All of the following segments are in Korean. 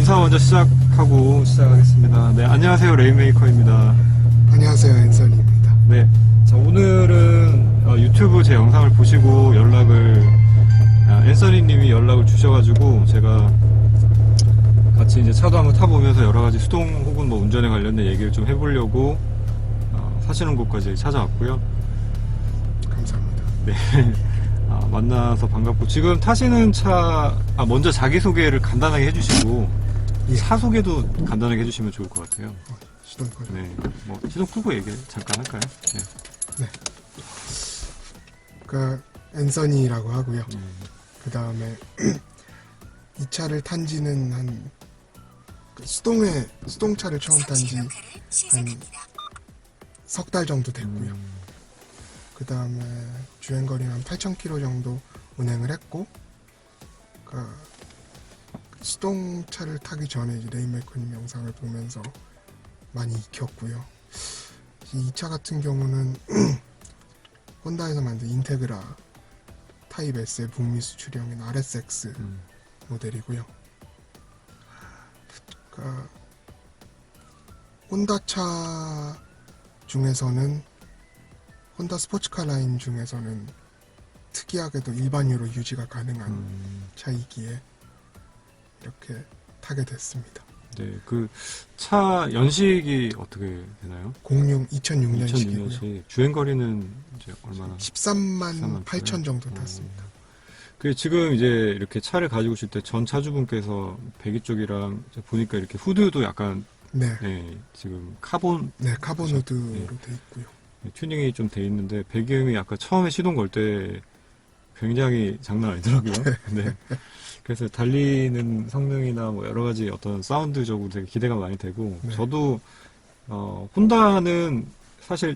인사 먼저 시작하겠습니다. 네, 안녕하세요. 레인메이커입니다. 안녕하세요, 앤서니입니다. 네, 자, 오늘은 유튜브 제 영상을 보시고 앤서니 님이 연락을 주셔가지고 제가 같이 이제 차도 한번 타보면서 여러가지 수동 혹은 뭐 운전에 관련된 얘기를 좀 해보려고 사시는 곳까지 찾아왔고요. 감사합니다. 네. 만나서 반갑고, 지금 타시는 차, 먼저 자기소개를 간단하게 해주시고, 예. 차 소개도 간단하게 해주시면 좋을 것 같아요. 시동 꺼져. 네. 뭐, 시동 끄고 얘기 잠깐 할까요? 네. 네. 그 앤서니라고 하고요. 그 다음에 이 차를 탄 지는 수동차를 처음 탄 지 한 석 달 정도 됐고요. 그 다음에 주행거리는 한 8,000km 정도 운행을 했고, 그 수동차를 타기 전에 이제 레인메이커님 영상을 보면서 많이 익혔고요. 이 차 같은 경우는 혼다에서 만든 인테그라 타입 S의 북미 수출형인 RSX 모델이고요. 그러니까 혼다 차 중에서는, 혼다 스포츠카 라인 중에서는 특이하게도 일반유로 유지가 가능한 차이기에 이렇게 타게 됐습니다. 네, 그 차 연식이 어떻게 되나요? 2006년식이고요. 2006년식. 주행거리는 이제 얼마나? 13만 8천 정도 탔습니다. 그 지금 이제 이렇게 차를 가지고 오실 때 전 차주분께서 배기 쪽이랑 보니까 이렇게 후드도 약간 네, 지금 카본 카본 후드로 네. 돼 있고요. 튜닝이 좀 돼 있는데, 배기음이 아까 처음에 시동 걸 때 굉장히 장난 아니더라고요. 네. 그래서 달리는 성능이나 뭐 여러 가지 어떤 사운드적으로 되게 기대가 많이 되고, 네. 저도 혼다는 사실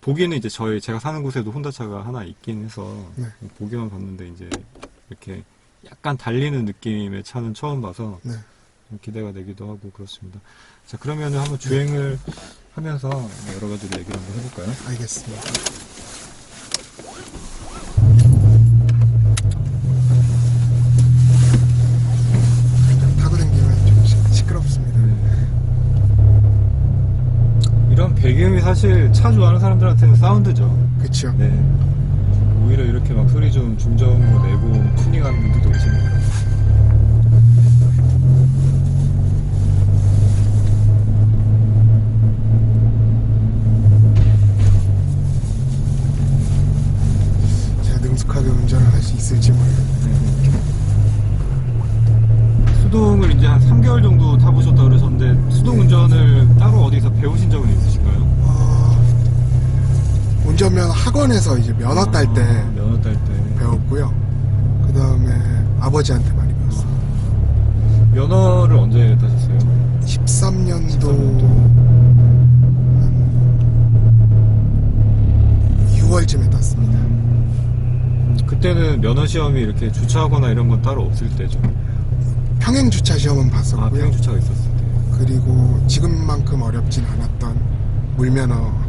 보기에는 이제 제가 사는 곳에도 혼다차가 하나 있긴 해서 네. 보기만 봤는데, 이제 이렇게 약간 달리는 느낌의 차는 처음 봐서 네. 좀 기대가 되기도 하고 그렇습니다. 자, 그러면은 한번 주행을 하면서 여러 가지로 얘기를 한번 해볼까요? 알겠습니다. 타고 다니면 좀 시끄럽습니다. 이런 배기음이 사실 차 좋아하는 사람들한테는 사운드죠. 그쵸? 네. 오히려 이렇게 막 소리 좀 중저음으로 내고 튜닝하는 분들도 계십니다. 제가 능숙하게 운전을 할 수 있을지 모르겠네요. 수동을 이제 한 3개월 정도 타보셨다 그러셨는데, 수동 운전을 따로 어디서 배우신 적은 있으신가요? 운전면허 학원에서 이제 면허 딸 때 면허 딸 때. 배웠고요. 그 다음에 아버지한테 많이 배웠어요. 면허를 언제 따셨어요? 13년도 한 6월쯤에 땄습니다. 그때는 면허 시험이 이렇게 주차하거나 이런 건 따로 없을 때죠. 평행 주차 시험은 봤었고요. 평행 주차가 있었을 때. 그리고 지금만큼 어렵진 않았던 물면허.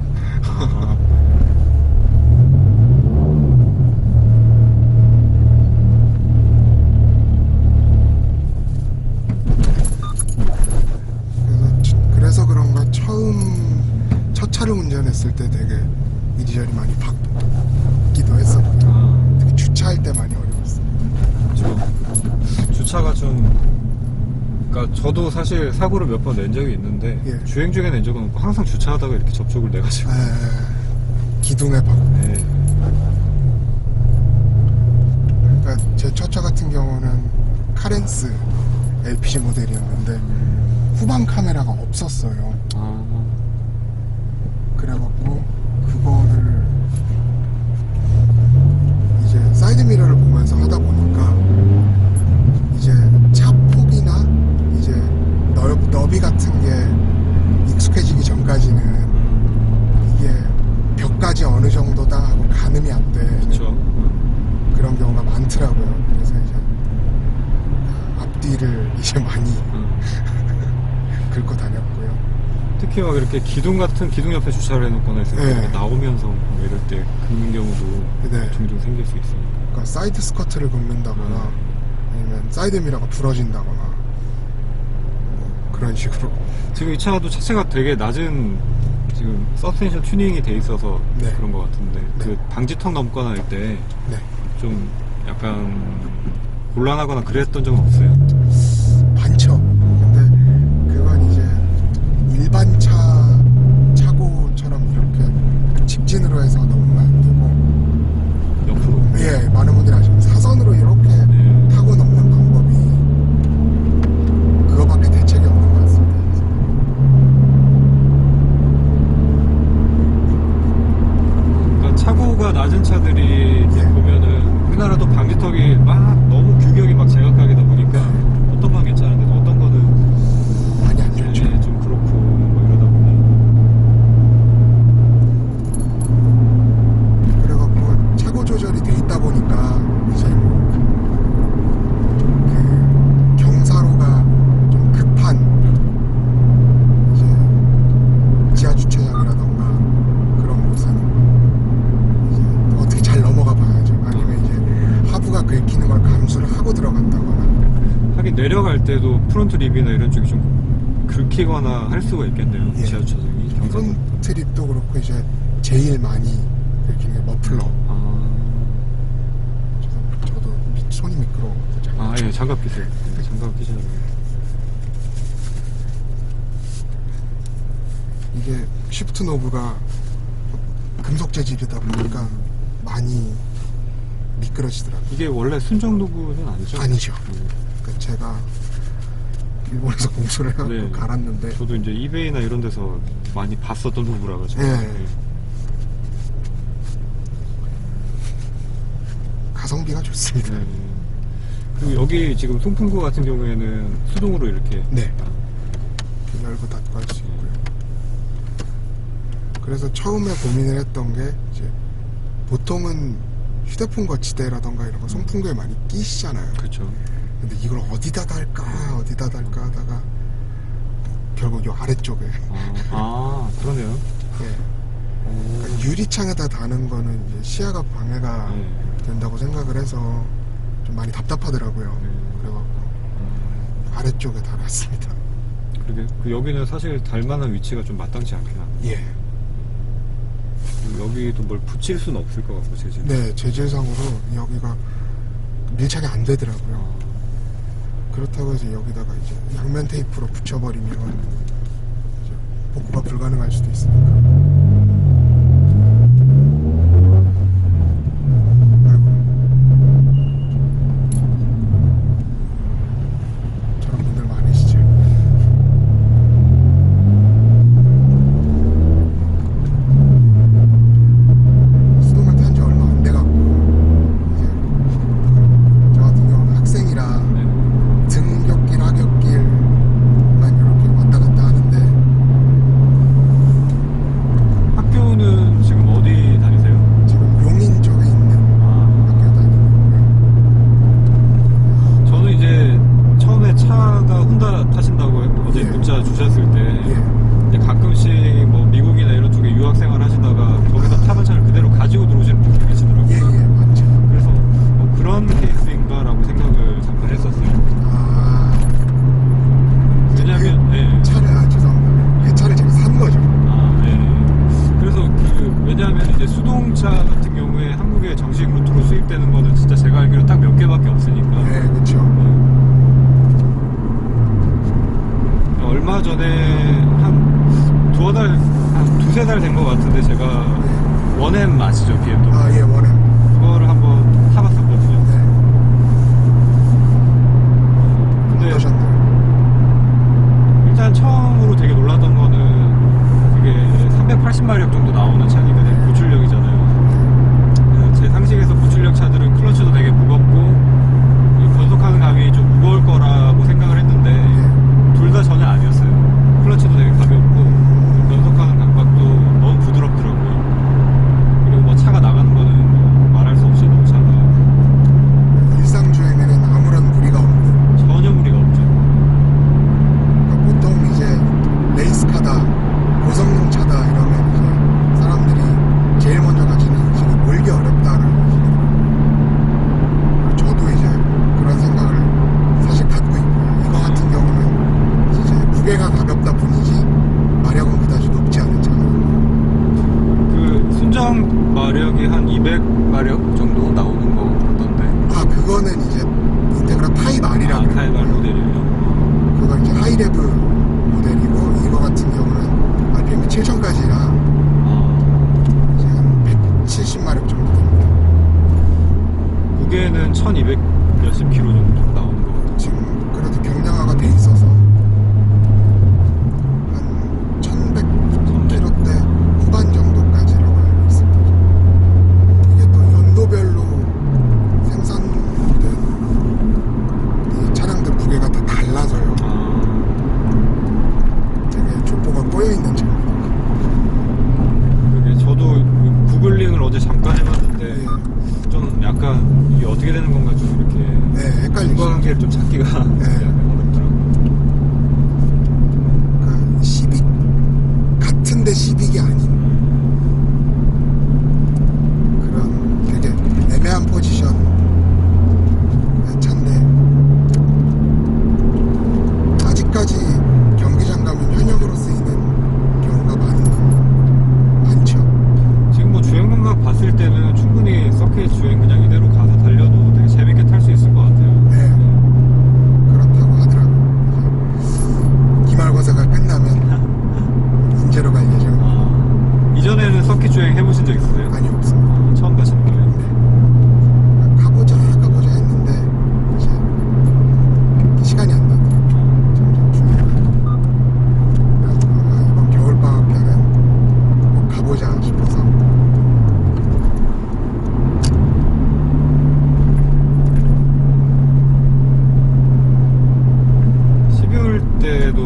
그래서 그런가 첫 차를 운전했을 때 되게 이리저리 많이 바뀌기도 했었고요. 특히 주차할 때 많이 어려웠어요. 그렇죠. 주차가 좀, 그러니까 저도 사실 사고를 몇 번 낸 적이 있는데, 예. 주행 중에 낸 적은 없고 항상 주차하다가 이렇게 접촉을 내가지고. 기둥에 박고. 네. 그러니까 제 첫 차 같은 경우는 카렌스 LPG 모델이었는데 후방 카메라가 없었어요. 그래갖고 그거를 이제 사이드 미러를 보면서 하다 보니까 이제 차 폭이나 이제 너비 같은 게 익숙해지기 전까지는 이게 벽까지 어느 정도다 하고 가늠이 안 돼. 그렇죠. 그런 경우가 많더라고요. 그래서 이제 앞뒤를 이제 많이 긁고 다녔고요. 특히 막 이렇게 기둥 옆에 주차를 해놓거나 했을 때 네. 나오면서 뭐 이럴 때 긁는 경우도 네. 종종 생길 수 있으니까. 그러니까 사이드 스커트를 긁는다거나 아니면 사이드 미러가 부러진다거나 그런 식으로. 지금 이 차도 차체가 되게 낮은 지금 서스펜션 튜닝이 돼 있어서 네. 그런 것 같은데 네. 그 방지턱 넘거나 할 때 좀 네. 약간 곤란하거나 그랬던 적은 없어요? 많죠. 근데 그건 이제 일반 차고처럼 이렇게 직진으로 해서 넘으면 안 되고, 옆으로. 예, 많은 분들이 아시면 사선으로 이렇게 네. 타고 넘는 방법이 그거밖에 대책이 없는 것 같습니다. 그러니까 차고가 낮은 차들이 이제 예. 보면은 우리나라도 방지턱이 막 너무 규격이 막 제각각이다 보니까 어떤 건 괜찮은데 어떤 거는 많이 안 좋죠. 네, 좀 그렇고 뭐 이러다 보니 그래갖고 차고 조절이 돼 있다 보니까 이제 그 경사로가 좀 급한 이제 지하 주차장이라던가 그런 곳은 이제 어떻게 잘 넘어가 봐야죠. 아니면 이제 하부가 긁히는 걸 감수를 하고 들어간다거나. 하긴 내려갈 때도 프론트 립이나 이런 쪽이 좀 긁히거나 할 수가 있겠네요. 예. 지하주차장이 경사도. 프론트 립도 그렇고 이제 제일 많이 긁히는 게 머플러. 저도 손이 미끄러워가지고. 아, 예, 장갑 끼세요. 네, 장갑 끼셔야 돼요. 이게 쉬프트 노브가 금속 재질이다 보니까 많이 미끄러지더라고요. 이게 원래 순정 노브는 아니죠? 아니죠. 네. 그러니까 제가 일본에서 공수를 해서 네. 갈았는데 저도 이제 이베이나 이런 데서 많이 봤었던 노브라 가지고. 예. 가성비가 좋습니다. 네. 그리고 여기 지금 송풍구 같은 경우에는 수동으로 이렇게 네. 이렇게 열고 닫고 할 수 있고요. 그래서 처음에 고민을 했던 게 이제 보통은 휴대폰 거치대라던가 이런 거 송풍구에 많이 끼시잖아요. 그렇죠. 근데 이걸 어디다 달까 하다가 결국 요 아래쪽에 그러네요. 예. 그러니까 유리창에다 다는 거는 이제 시야가 방해가 네. 된다고 생각을 해서 좀 많이 답답하더라고요. 네. 그래갖고 아래쪽에 달았습니다. 그러게 그 여기는 사실 달만한 위치가 좀 마땅치 않긴 합니다. 예. 그리고 여기도 뭘 붙일 수는 없을 것 같고 재질. 네, 재질상으로 여기가 밀착이 안 되더라고요. 그렇다고 해서 여기다가 이제 양면 테이프로 붙여버리면 이제 복구가 불가능할 수도 있으니까. 아이고. 저런 분들 많으시죠. 수동을 탄 지 얼마 안 돼갖고 이제 저 같은 경우는 학생이라 네. 등굣길, 하굣길만 이렇게 왔다 갔다 하는데 학교는 지금 어디 다니세요? 지금 용인 쪽에 있는 학교 다니고 있고요. 저는 이제 처음에 차가 혼다 타신다고 어제 예. 문자 주셨을 때 예. 이제 가끔씩 뭐 미국이나 이런 쪽에 유학생활 하시다가 거기서 타던 차를 그대로 가지고 들어오시는 분들이 계시더라고요. 예, 예, 맞죠. 그래서 그런 케이스인가라고 생각을 잠깐 했었어요. 아, 왜냐면 예. 죄송합니다. 그 차를 제가 산 거죠. 네. 그래서 왜냐하면 이제 수동차 같은 경우에 한국에 정식 루트로 수입되는 거는 진짜 제가 알기로 딱 몇 개밖에 없으니까. 예, 그렇죠. 얼마 전에 한 두세 달 된 것 같은데 제가 원엠 아시죠? BMW. 아, 예, 원해. 그거를 한번 타봤었거든요. 네. 근데 어떠셨나요? 일단 처음으로 되게 놀랐던 거는 이게 380마력 정도 나오는 차니까 고출력이잖아요. 제 상식에서 고출력 차들은 클러치도 되게 무겁고 이 변속하는 감이 좀 무거울 거라고 생각을 했는데 둘 다 전혀 아니었어요. 클러치도 되게 가볍고 변속하는 감각도 너무 부드럽더라고요. 그리고 뭐 차가 나가는 거는 뭐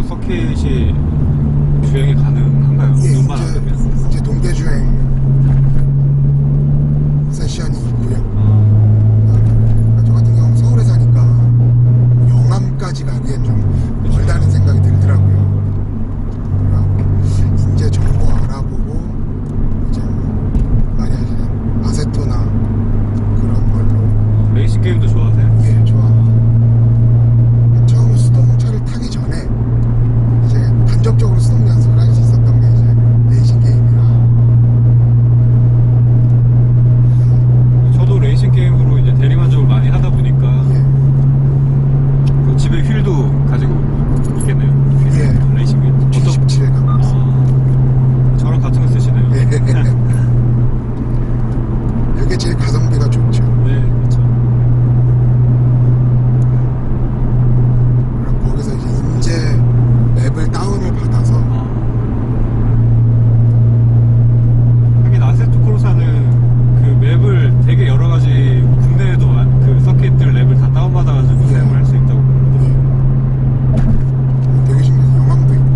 정도 서킷이 주행이 가능한가요? 예, 눈만 안 뜨면? 이제 동대 주행 세션이 있고요. 저 같은 경우는 서울에 사니까 영암까지 가기엔 좀 멀다는 생각이 들더라고요. 그래갖고 이제 정보 알아보고 이제 만약에 아세토나 그런 걸로 레이싱 게임도 좋아하세요? 예, 좋아합니다. 처음 수동차를 타기 전에 이제 간접적으로 수동 연습을 할 수 있었던 게 이제 레이싱 게임이라. 저도 레이싱 게임으로 이제 대리만족을 많이 하다 보니까 예, 그 집에 휠도 가지고 있겠네요. 휠, 예. 레이싱 휠. 어떤? G17 가고 있습니다. 저랑 같은 거 쓰시네요. 예. 그게 제일 가성비가 좋죠. 네, 그렇죠. 그럼 거기서 이제 인제 맵을 다운을 받아서 하긴 아세토 코르사는 그 맵을 되게 여러 가지 국내에도 그 서킷들 랩을 다 다운받아가지고 예. 사용을 할 수 있다고. 되게 신기해요. 영암도 있고.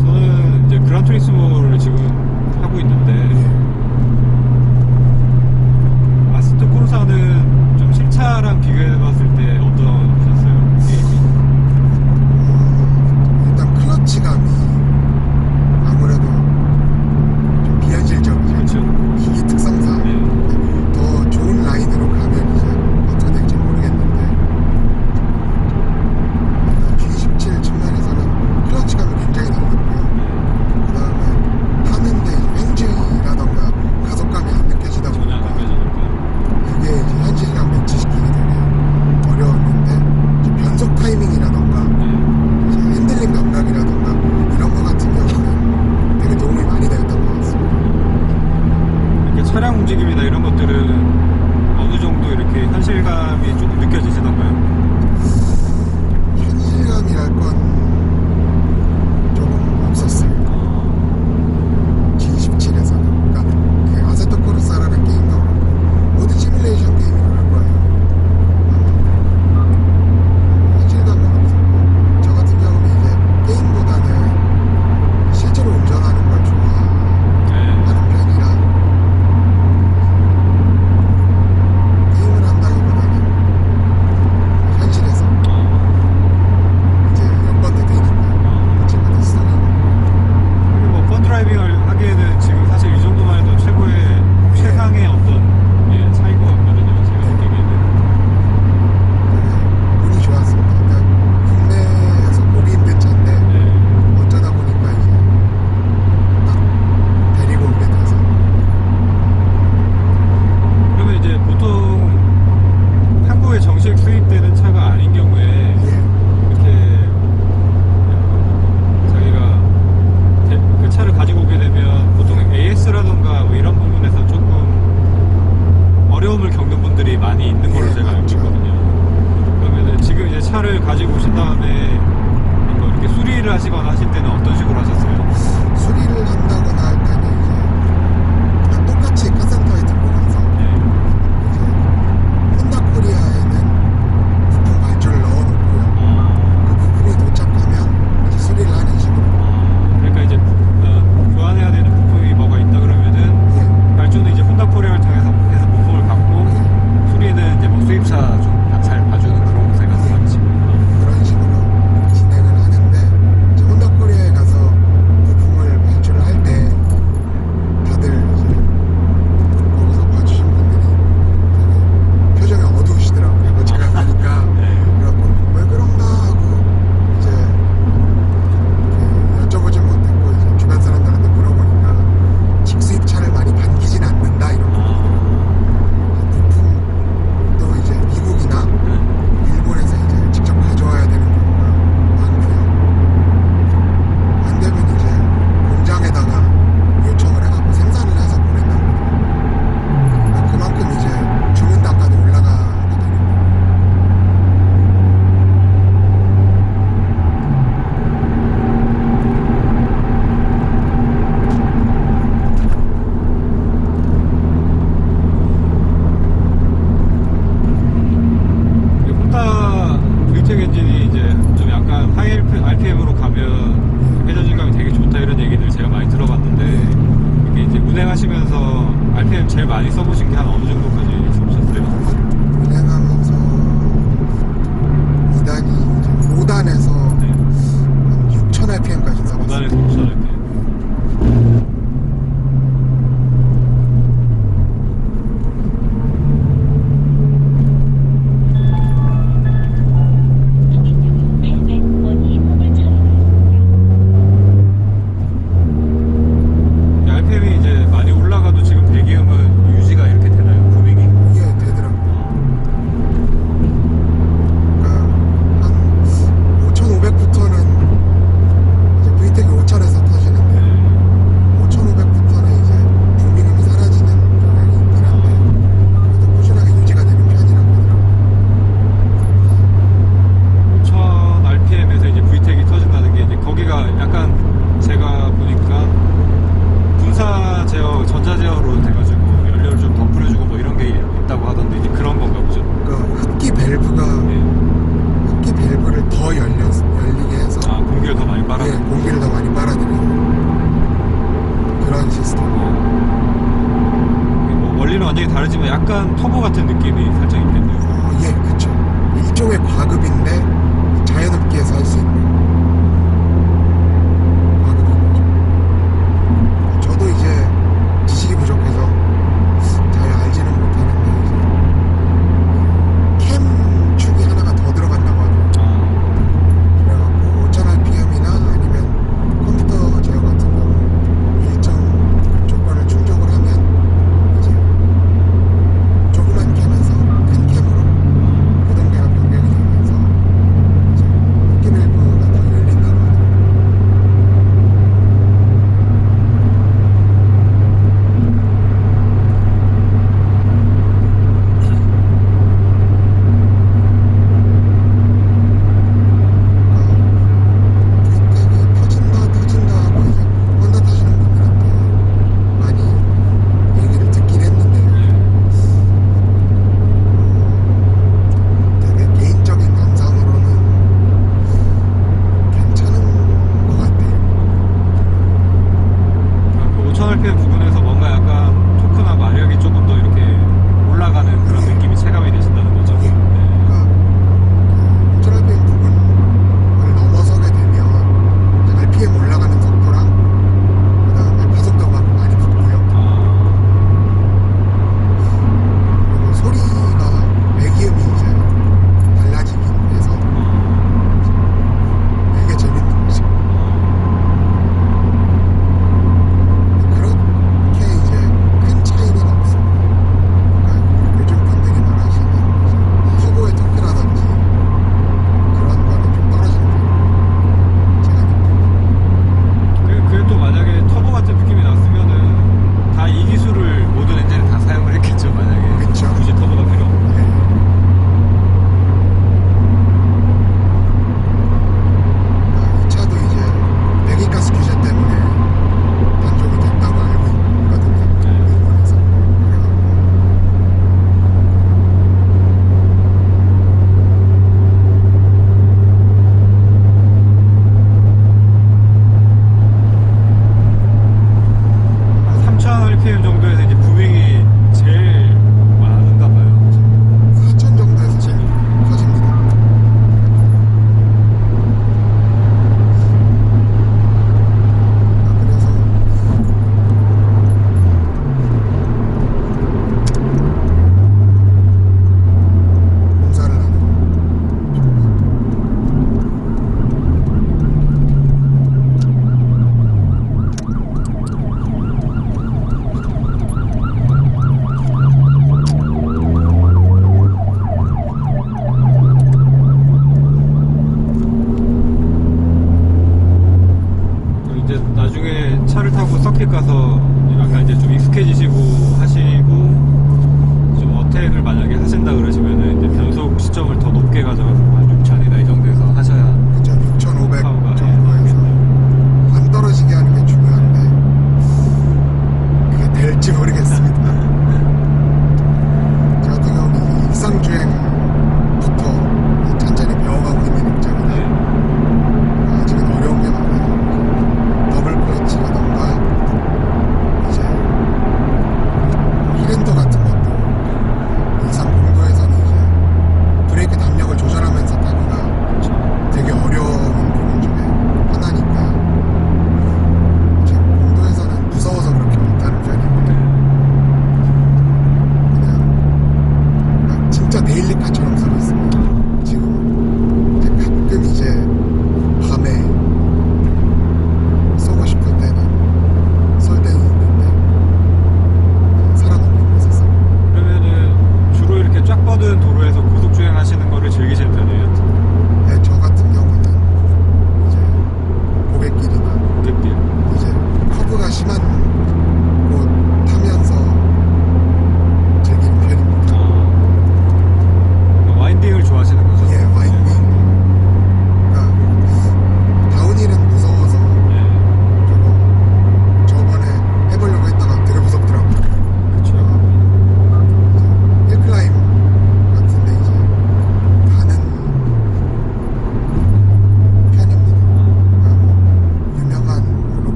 저는 이제 그란 투리스모를 지금 하고 있는데 예. 아세토 코르사는 좀 실차랑 비교해봤을 때 어떠셨어요? 게임이? 일단 클러치감이 아무래도 좀 비현실적이죠. 그렇죠. 이 특성상 네. 더 좋은 라인으로 가면 이제 어떻게 될지 모르겠는데 G17 측면에서는 클러치감이 굉장히 넓고요. 그 다음에 타는데 횡주라던가 가속감이 안 느껴지다 전혀 안 보니까 느껴지니까. 그게 이제 현실이랑 매치시키기 되게 어려웠는데 이제 변속 타이밍이라던가 네. 이제 핸들링 감각이라던가 이런 거 같은 경우는 되게 도움이 많이 되었던 것 같습니다. 이렇게 차량 움직임이나 이런 것들은 어느 정도 이렇게 현실감이 조금 느껴지시던가요? 현실감이랄 건 조금 없었어요. G27에서는. 그러니까 그 아세토 코르사라는 게임도 그렇고 모든 시뮬레이션 게임이 그럴 거예요. 현실감은 없었고 저 같은 경우는 이제 게임보다는 실제로 운전하는 걸 좋아하는 편이라 게임을 한다기보다는 현실에서 이제 연관도 되니까 그 친구들 수동이고 그리고 뭐 펀드라이빙을 하기에는 지금 사실 이 정도만 해도 최상의 어떤 차인 것 같거든요. 제가 느끼기에는. 되게 운이 좋았습니다. 그러니까 국내에서 보기 힘든 차인데 네. 어쩌다 보니까 이제 딱 데리고 오게 돼서 그러면 이제 보통 한국에 정식 수입되는 차가 아닌 경우에 이렇게 자기가 그 차를 가지고 오게 되면 보통 AS라던가 뭐 이런 부분에서 조금 어려움을 겪는 분들이 많이 있는 걸로 예, 제가 알고 맞죠. 있거든요. 그러면 지금 이제 차를 가지고 오신 다음에 뭐 이렇게 수리를 하시거나 하실 때는 어떤 식으로 하셨어요? 수리를 한다거나 할 때는 이제 그냥 똑같이 카센터에 들고 가서 네. 이제 혼다 코리아에는 부품 발주를 넣어놓고요. 그 부품이 도착하면 이제 수리를 하는 식으로. 그러니까 이제 교환해야 되는 부품이 뭐가 있다 그러면은 예. 발주는 이제 혼다 코리아를 통해서 해서 부품을 갖고 수리는 이제 뭐 수입사 좀 잘 봐주는 그런 곳에 가서 하는 식으로. 그런 식으로 진행을 하는데 이제 혼다 코리아에 가서 밸브가 네. 흡기 밸브를 더 열리게 해서 아, 공기를 더 많이 빨아. 예, 공기를 더 많이 빨아들이는 그런 시스템. 뭐 원리는 완전히 다르지만 약간 터보 같은 느낌이 살짝 있겠네요. 예, 그쵸. 일종의 과급인데 자연흡기에서 할 수 있는 과급인 거죠. 저도 이제 지식이 부족해서 잘 알지는 못하는데 이제 캠 축이 하나가 더 들어간다고 하더라고요. 그래갖고 5000rpm이나 아니면 컴퓨터 제어 같은 경우 일정 조건을 충족을 하면 이제 조그만 캠에서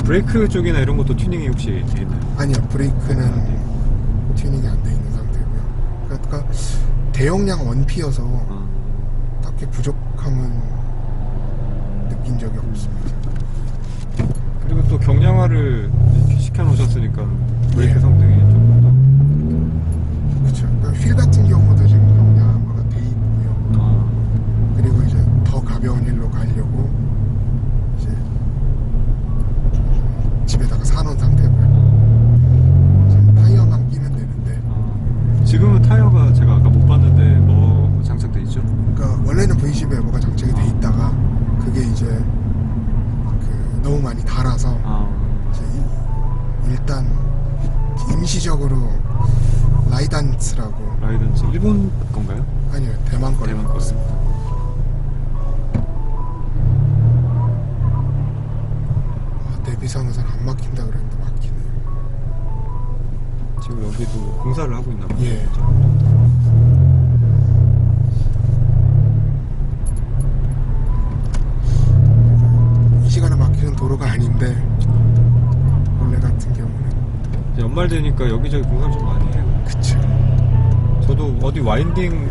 브레이크 쪽이나 이런 것도 튜닝이 혹시 돼 있나요? 아니요, 브레이크는 튜닝이 안 돼 있는 상태고요. 그러니까 대용량 원피여서 딱히 부족함은 느낀 적이 없습니다. 그리고 또 경량화를 이렇게 시켜놓으셨으니까 브레이크 예. 성능이 조금 그렇죠. 그러니까 휠 같은 경우도 지금 경량화가 돼 있고요. 더 그리고 이제 더 가벼운 휠로 가려고 이제 집에다가 사놓은 상태고요. 이제 타이어만 끼면 되는데, 지금은 타이어가 제가 아까 못 봤는데 뭐 장착돼 있죠? 그러니까 원래는 V10에 뭐가 장착이 돼 있다가 그게 이제 너무 많이 달아서 이제 일단 임시적으로 라이단스라고, 라이던스 일본 건가요? 아니요, 대만 거를 대만 갖고 있습니다. 내비선에서는 안 막힌다 그랬는데 막히네요. 지금 여기도 공사를 하고 있나 봐요. 예. 이 시간에 막히는 도로가 아닌데 원래 같은 경우는. 이제 연말 되니까 여기저기 공사를 좀 많이 해요. 그쵸. 저도 어디 와인딩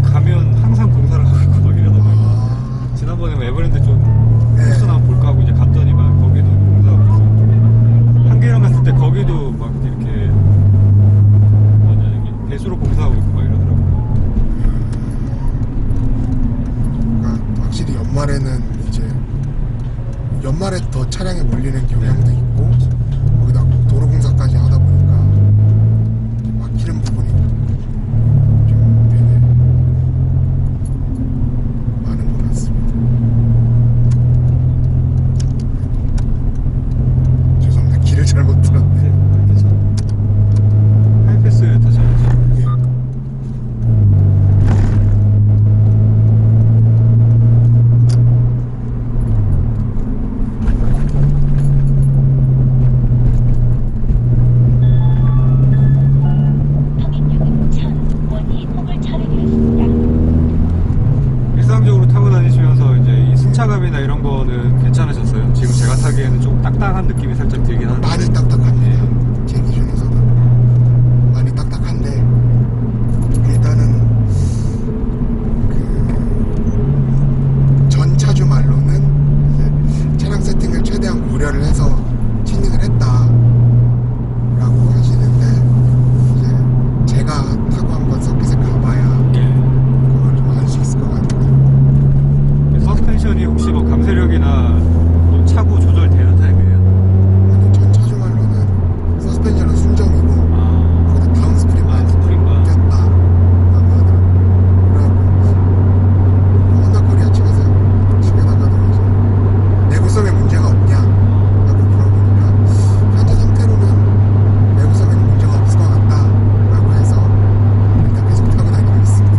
가면 항상 공사를 하고 있고 막 이러더라고요. 지난번에 뭐 에버랜드 좀 코스나 한번 볼까 하고 이제 갔더니 막 거기도 공사하고 있어. 한계령 갔을 때 거기도 막 이렇게 뭐냐 여기 배수로 공사하고 있고 막 이러더라고요. 그러니까 확실히 연말에 더 차량이 몰리는 경향도 있고, 거기다 도로 공사까지 하다 보니까 막히는 부분이 좀 되게 많은 것 같습니다. 죄송합니다. 길을 잘못 들었네. 하이패스 다시 하죠. 예. 일상적으로 타고 다니시면서 이제 이 승차감이나 이런 거는 괜찮으셨어요? 지금 제가 타기에는 좀 딱딱한 느낌이 살짝 들긴 하는데 많이 딱딱합니다. 제 기준에서도 많이 딱딱한데, 일단은 전 차주 말로는 이제 차량 세팅을 최대한 고려를 해서 튜닝을 했다라고 하시는데, 이제 제가 타고 한번 서킷에 가봐야 그걸 좀 알 수 있을 것 같아요. 서스펜션이 혹시 뭐 감쇄력이나 뭐 차고 조절되는 타입이에요? 아니, 전 차주 말로는 서스펜션은 순정이고 거기다 다운스프링만 스프링만. 꼈다라고 하더라고요. 그래갖고 혼다 코리아 측에서 집에다가도 이제 내구성에 문제가 없냐라고 물어보니까 현재 상태로는 내구성에는 문제가 없을 것 같다라고 해서 일단 계속 타고 다니고 있습니다.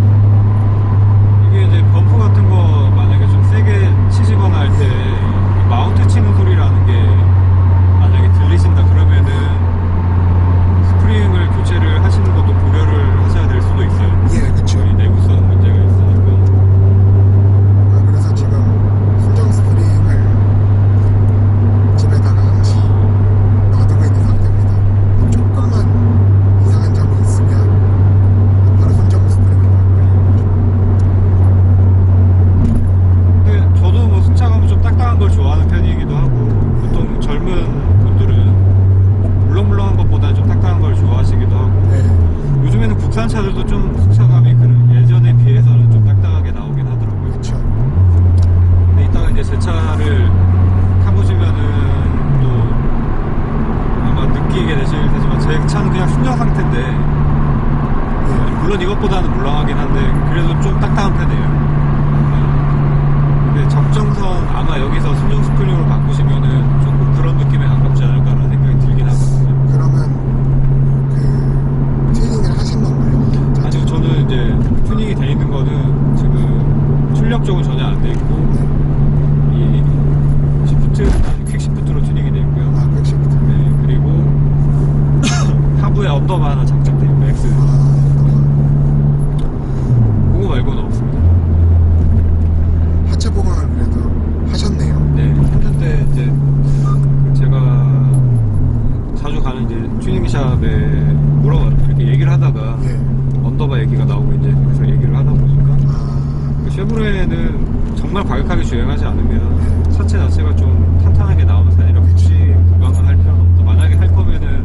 이게 이제 범프 같은 거 만약에 좀 세게 치시거나 할 때 마운트 치는 소리라는 게 만약에 들리신다 그러면은 스프링을 교체를 하시는 것도 고려를 하셔야 될 수도 있어요. 예, 그쵸. 이 내구성 문제가 있으니까. 그래서 지금 순정 스프링을 집에다가 항시 놔두고 있는 상태입니다. 조금만 이상한 점이 있으면 바로 순정 스프링을 바꾸려고. 근데 저도 뭐 승차감은 좀 딱딱한 걸 좋아하는 편이기도 하고 보통 젊은 분들은 물렁물렁한 것보다 좀 딱딱한 걸 좋아하시기도 하고 네. 요즘에는 국산 차들도 좀 승차감이 예전에 비해서는 좀 딱딱하게 나오긴 하더라고요. 그쵸. 근데 이따가 이제 제 차를 타보시면은 또 아마 느끼게 되실 테지만 제 차는 그냥 순정 상태인데 물론 이것보다는 물렁하긴 한데 그래도 좀 딱딱한 편이에요. 근데 적정선 아마 여기서 순정 스프링으로 바꾸시면은 조금 그런 느낌에 가깝지 않을까라는 생각이 들긴 하거든요. 그러면 튜닝을 하신 건가요? 아직 저는 이제 튜닝이 돼 있는 거는 지금 출력 쪽은 전혀 안 돼 있고 이 시프트, 퀵시프트로 튜닝이 돼 있고요. 아, 퀵시프트. 네, 그리고 하부에 언더바 하나 장착돼 있고 X 그거 말고는 없습니다. 하체 보강을 그래도 하셨네요. 네, 했는데 이제 쉐보레는 정말 과격하게 주행하지 않으면 차체 자체가 좀 탄탄하게 나오는 편이라 굳이 보강을 할 필요는 없다. 만약에 할 거면은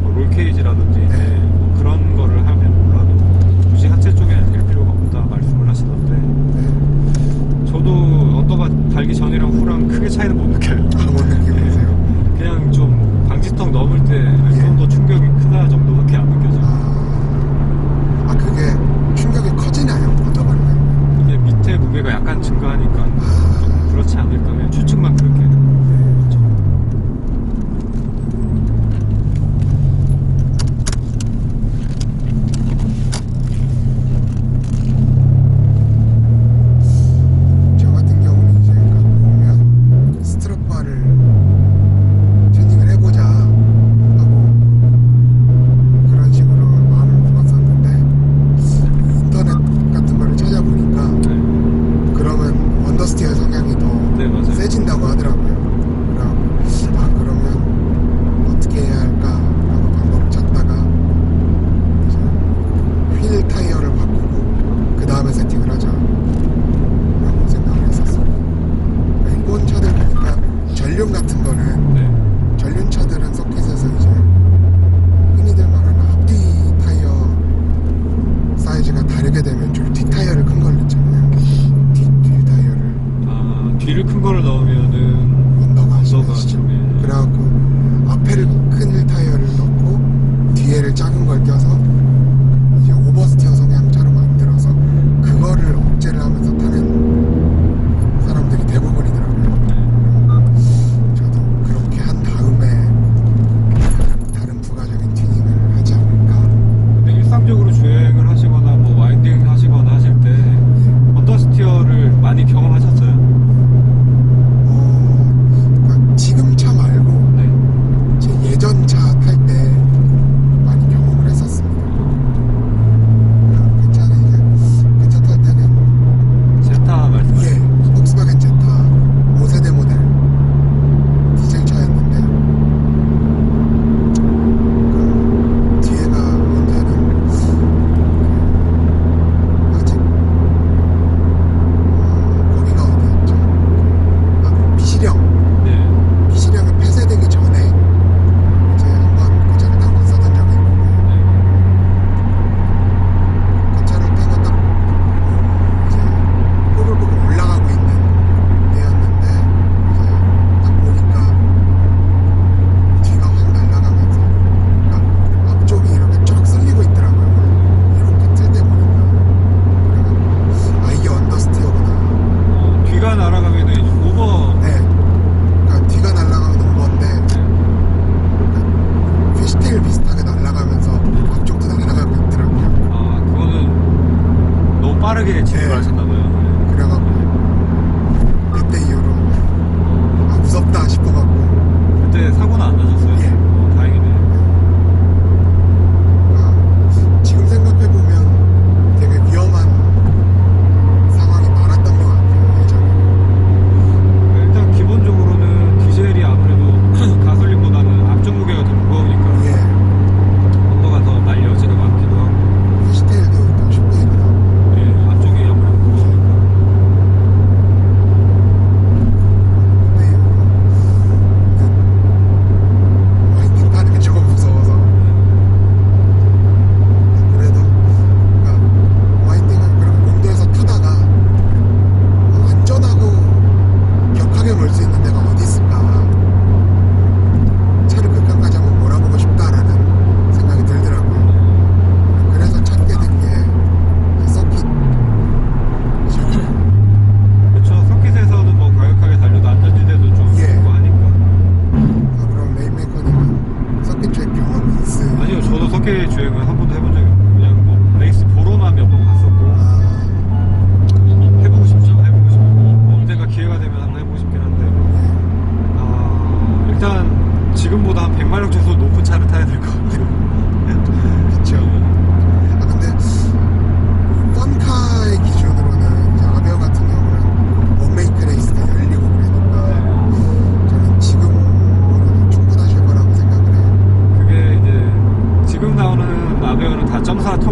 뭐 롤케이지라든지 이제 뭐 그런 거를 하면 몰라도 굳이 하체 쪽에는 될 필요가 없다 말씀을 하시던데 저도 언더가 달기 전이랑 후랑 크게 차이는 못 느껴요. 못 느끼세요? 그냥 좀 방지턱 넘을 때 좀 더 충격이 크다 정도밖에 안 느껴져요. 그게 충격이 커지나요? 언더바는? 이게 밑에 무게가 약간 증가하니까 좀 그렇지 않을까. 그냥 추측만 그렇게. 저 같은 경우는 이제 보면 스트럿바를 튜닝을 해보자 하고 그런 식으로 마음을 먹었었는데 인터넷 같은 거를 찾아보니까 그러면 언더스티어 성향이 더 네, 맞아요. 세진다고 하더라고요. 그래서 그러면 어떻게 해야 할까 하고 방법을 찾다가 이제 휠 타이어를 바꾸고 그 다음에 세팅을 하자 라고 생각을 했었어요. 일본 차들 보니까 전륜 같은 거는 네. 전륜 차들은 서킷에서 이제 흔히들 말하는 앞뒤 타이어 사이즈가 다르게 되면 좀 뒷 타이어를 큰 걸 넣잖아요. 뒷 타이어를 아, 뒤를 큰 거를 넣으면은 언더가 언더가 심해지죠. 좀, 예. 그래갖고 앞에를 큰 타이어를 넣고 뒤에를 작은 걸 껴서 이제 오버스티어 성향차로 만들어서 그거를 억제를 하면서 타는 사람들이 대부분이더라고요. 저도 그렇게 한 다음에 다른 부가적인 튜닝을 하지 않을까. 근데 일상적으로 주행을 하시거나 뭐 와인딩 하시거나 하실 때 언더스티어를 많이 경험하셨어요? 그러니까 지금 차 말고 네. 제 예전 차 탈 때 많이 경험을 했었습니다. 그 차는 이제 그 차 탈 때는 제타 말씀하시는 폭스바겐 제타 5세대 모델 디젤 차였는데 그 뒤에가 원자는 아직 거기가 어디였죠? 미시령 네. 미시령이 폐쇄되기 전에 이제 한번 그 차를 타고 있었던 적이 있는데 그 차를 타고 딱 이제 꼬불꼬불 올라가고 있는 데였는데 이제 딱 보니까 뒤가 확 날아가면서 그러니까 앞쪽이 이렇게 쫙 쓸리고 있더라고요. 이렇게 틀 때 보니까 그래서 이게 언더스티어구나. 뒤가 날아가면은 이제 오버. 네, 그러니까 뒤가 날아가면 오버인데 피시테일 비슷하게 날아가면서 앞쪽도 날아가고 있더라고요. 아, 그거는 너무 빠르게 진입을 네. 하셨나봐요. 그래갖고 그때 이후로 무섭다 싶어갖고 그때 사고는 안 나셨어요? 예. 다행이네요. 지금 생각해보면 되게 위험한 상황이 많았던 것 같아요. 예전에. 일단 기본적으로는 디젤이 아무래도 가솔린보다는 앞쪽 무게가 더 무거우니까 예, 언더가 더 날 여지가 많기도 하고 피시테일도 더 쉽게 일어나고 예, 앞쪽이 아무래도 무거우니까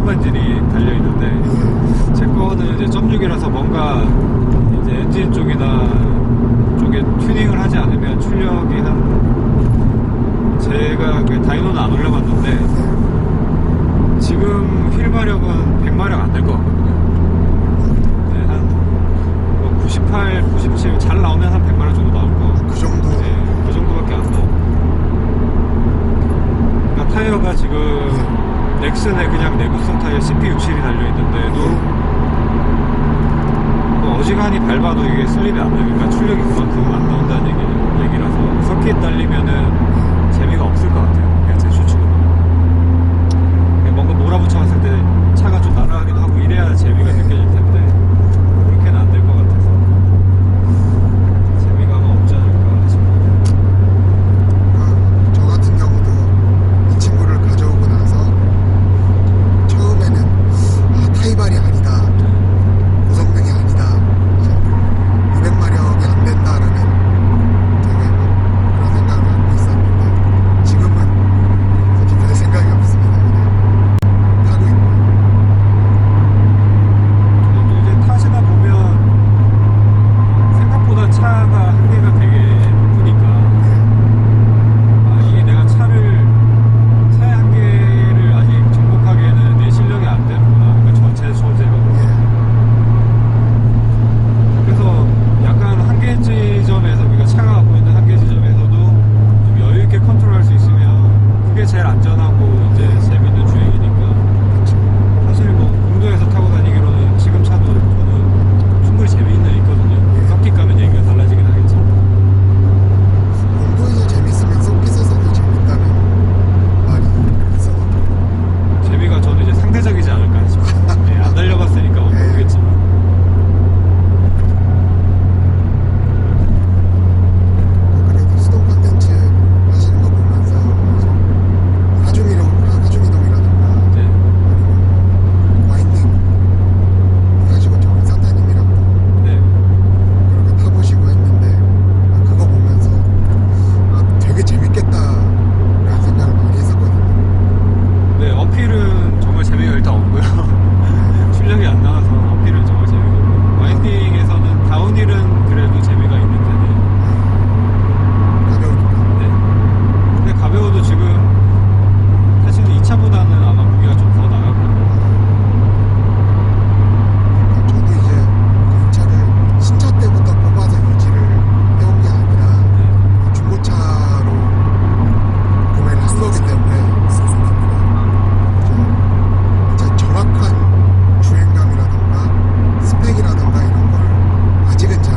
반질이 달려 있는데 예. 제 거는 이제 0.6이라서 뭔가 이제 엔진 쪽이나 쪽에 튜닝을 하지 않으면 출력이 제가 그 다이노는 안 올려봤는데 예. 지금 휠 마력은 100마력 안 될 것 같거든요. 네, 한 98, 97 잘 나오면 한 100마력 정도 나올 거. 그 정도. 네, 그 정도밖에 안 나오고. 그러니까 타이어가 지금 넥슨에 그냥 내구성 타이어 CP67이 달려있는데도 뭐 어지간히 밟아도 이게 슬립이 안 나요. 그러니까 출력이 그만큼 안 나온다는 얘기라서 서킷 달리면은 재미가 없을 것 같아요. 그냥 제 추측은. 뭔가 몰아붙여봤을 때 차가 좀 날아가기도 하고 이래야 재미가 느껴질 텐데 그렇게는 안 될 것 같아서 재미가 아마 없지 않을까 싶어요. 저 같은 경우도 이 친구를 가져오고 나서 처음에는 타이발이 아니다, 고성능이 아니다, 200마력이 안 된다라는 되게 그런 생각을 갖고 있었는데 지금은 솔직히 별 생각이 없습니다. 그냥 타고 있고. 또 이제 타시다 보면 생각보다 차가 한계가 되게 높으니까 이게 내가 차의 한계를 아직 정복하기에는 내 실력이 안 되는구나. 그러니까 전체 소재가. 그래서 약간 한계 지점에서 우리가 차가 갖고 있는 한계 지점에서도 좀 여유 있게 컨트롤할 수 있으면 그게 제일 안전하고 이제 재밌는 주행이니까. 사실 뭐 공도에서 타고 다니기로는 지금 차도 저는 충분히 재미있는 있거든요. 서킷 가면 얘기가 달라지긴 하겠죠. 공도에서 재밌으면 서킷에서도 재밌다는 말이 있어. 재미가 저는 이제 상대적이지 않을까 싶어요. 네, 안 달려봤으니까 뭐 모르겠지만. 그래도 수동 콘텐츠 하시는 거 보면서 이제 하중이동이라든가 이제 아니면 와인딩 하시고 저기 산타님이랑도 네. 그렇게 타보시고 했는데 그거 보면서 되게 재밌겠다라는 생각을 많이 했었거든요. 네, 어필은 정말 재미가 일단 없고요. 출력이 안 나와서 어필은 정말 재미가 없고. 와인딩에서는 다운힐은 그래도 재미가 있는 편이에요. 가벼우니까. 네. 근데 가벼워도 지금 사실 2차보다는 아마 무게가 좀 더 나갈 거예요. 저도 이제 그 차를 신차 때부터 뽑아서 유지를 해온 게 아니라 중고차로 구매를 한 거기 때문에 이제 정확한 주행감이라든가 스펙이라든가 이런 걸 아직은 잘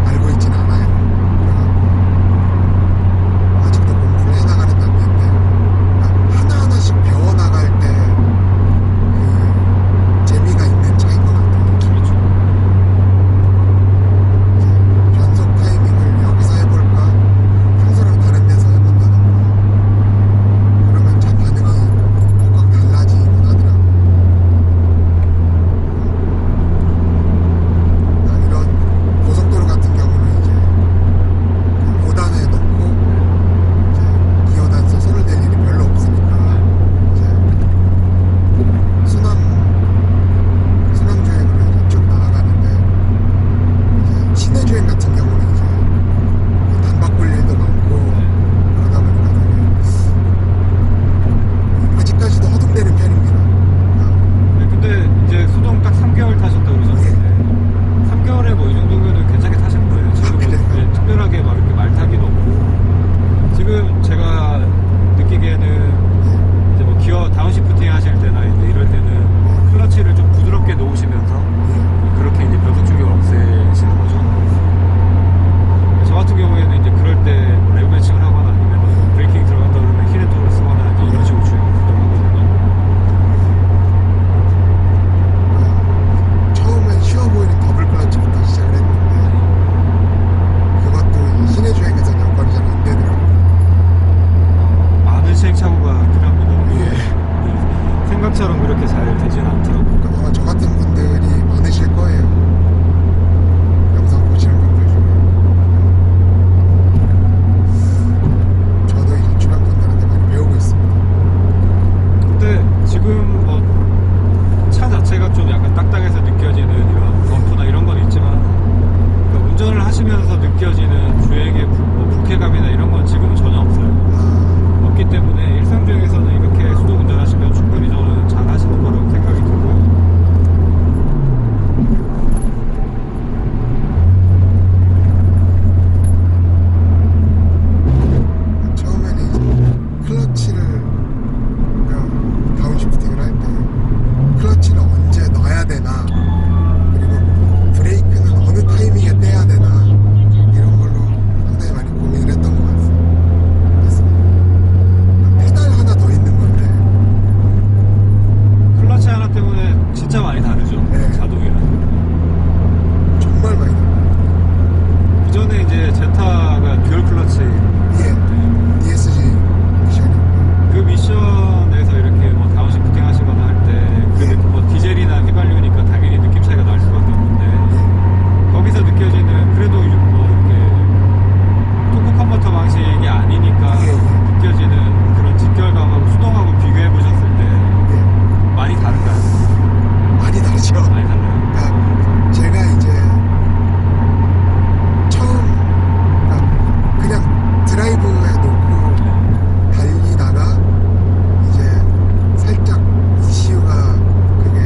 알고 있진 않아요. 그래갖고 아직도 공부를 해나가는 단계인데 하나하나씩 배워나갈 때 그 재미가 있는 차인 것 같아요. 그렇죠. 변속 타이밍을 여기서 해볼까? 평소랑 다른 데서 해본다던가 그러면 차 반응이 꽉꽉 달라지곤 하더라고요. 이런 고속도로 같은 경우는 이제 그 5단에 넣고 이제 2호단서 손을 댈 일이 별로 없으니까 이제 순환주행으로 이제 쭉 나아가는데 이제 시내 주행 같은 경우는 이제 단바꿀 일도 많고 그러다 보니까 되게 아직까지도 허둥대는 편입니다. 네, 근데 이제 수동 딱 3개월 타셨다고 그러셨는데 3개월에 뭐 이 정도면 괜찮게 타신 거예요. 지금 뭐 그래요? 네, 특별하게 막 이렇게 말타기도 없고 지금 제가 느끼기에는 이제 뭐 기어 다운시프팅 하실 때나 이제 이럴 때는 클러치를 좀 부드럽게 놓으시면서 그렇게 이제 변속 충격을 없애시는 거죠. 저 같은 경우에는 이제 그럴 때 레브 매칭을 하거나 아니면 브레이킹 들어간다 그러면 힐핸드를 쓰거나 이제 이런 식으로 주행을 하거든요. 처음엔 쉬워 보이는 더블 클러치부터 시작을 했는데 그것도 시내 주행에서 연관이 잘 안 되더라고요. 많은 시행착오가 필요합니다. 이게 생각처럼 그렇게 잘 되지는 않더라고요. 그러니까 아마 저 같은 분들이 많으실 거예요. 영상 보시는 분들 중에. 저도 이제 주변 분들한테 많이 배우고 있습니다. 근데 지금 뭐 자체가 좀 약간 딱딱해서 느껴지는 이런 범프나 이런 건 있지만 그러니까 운전을 하시면서 느껴지는 주행의 불쾌감이나 이런 건 지금은 전혀 없어요. 아, 없기 때문에 일상 주행에서는 이렇게 수동 운전하시면 충분히 저는 잘 하시는 거라고 생각이 들고요. 처음에는 이제 클러치를, 그러니까 다운시프팅을 할 때 클러치를 언제 넣어야 되나, 그리고 브레이크는 어느 타이밍에 떼야 되나, 이런 걸로 상당히 많이 고민을 했던 것 같습니다. 페달 하나 더 있는 건데, 클러치 하나 때문에 진짜 많이 다르죠. 네. 자동이랑. 정말 많이 들어요. 이전에 이제 제타가 듀얼 클러치 예, DSG 미션이고, 그 미션에서 이렇게 뭐 다운시프팅 하시거나 할 때 그 예. 뭐 디젤이나 휘발유니까 당연히 느낌 차이가 날 수밖에 없는데 예, 거기서 느껴지는 그래도 뭐 이렇게 토크 컨버터 방식이 아니니까 예, 예. 느껴지는 그런 직결감하고 수동하고 비교해 보셨을 때 예, 많이 다른가요? 많이 다르죠. 많이 달라요. 그러니까 제가 이제 처음, 그러니까 그냥 드라이브에 놓고 달리다가 이제 살짝 ECU가 그게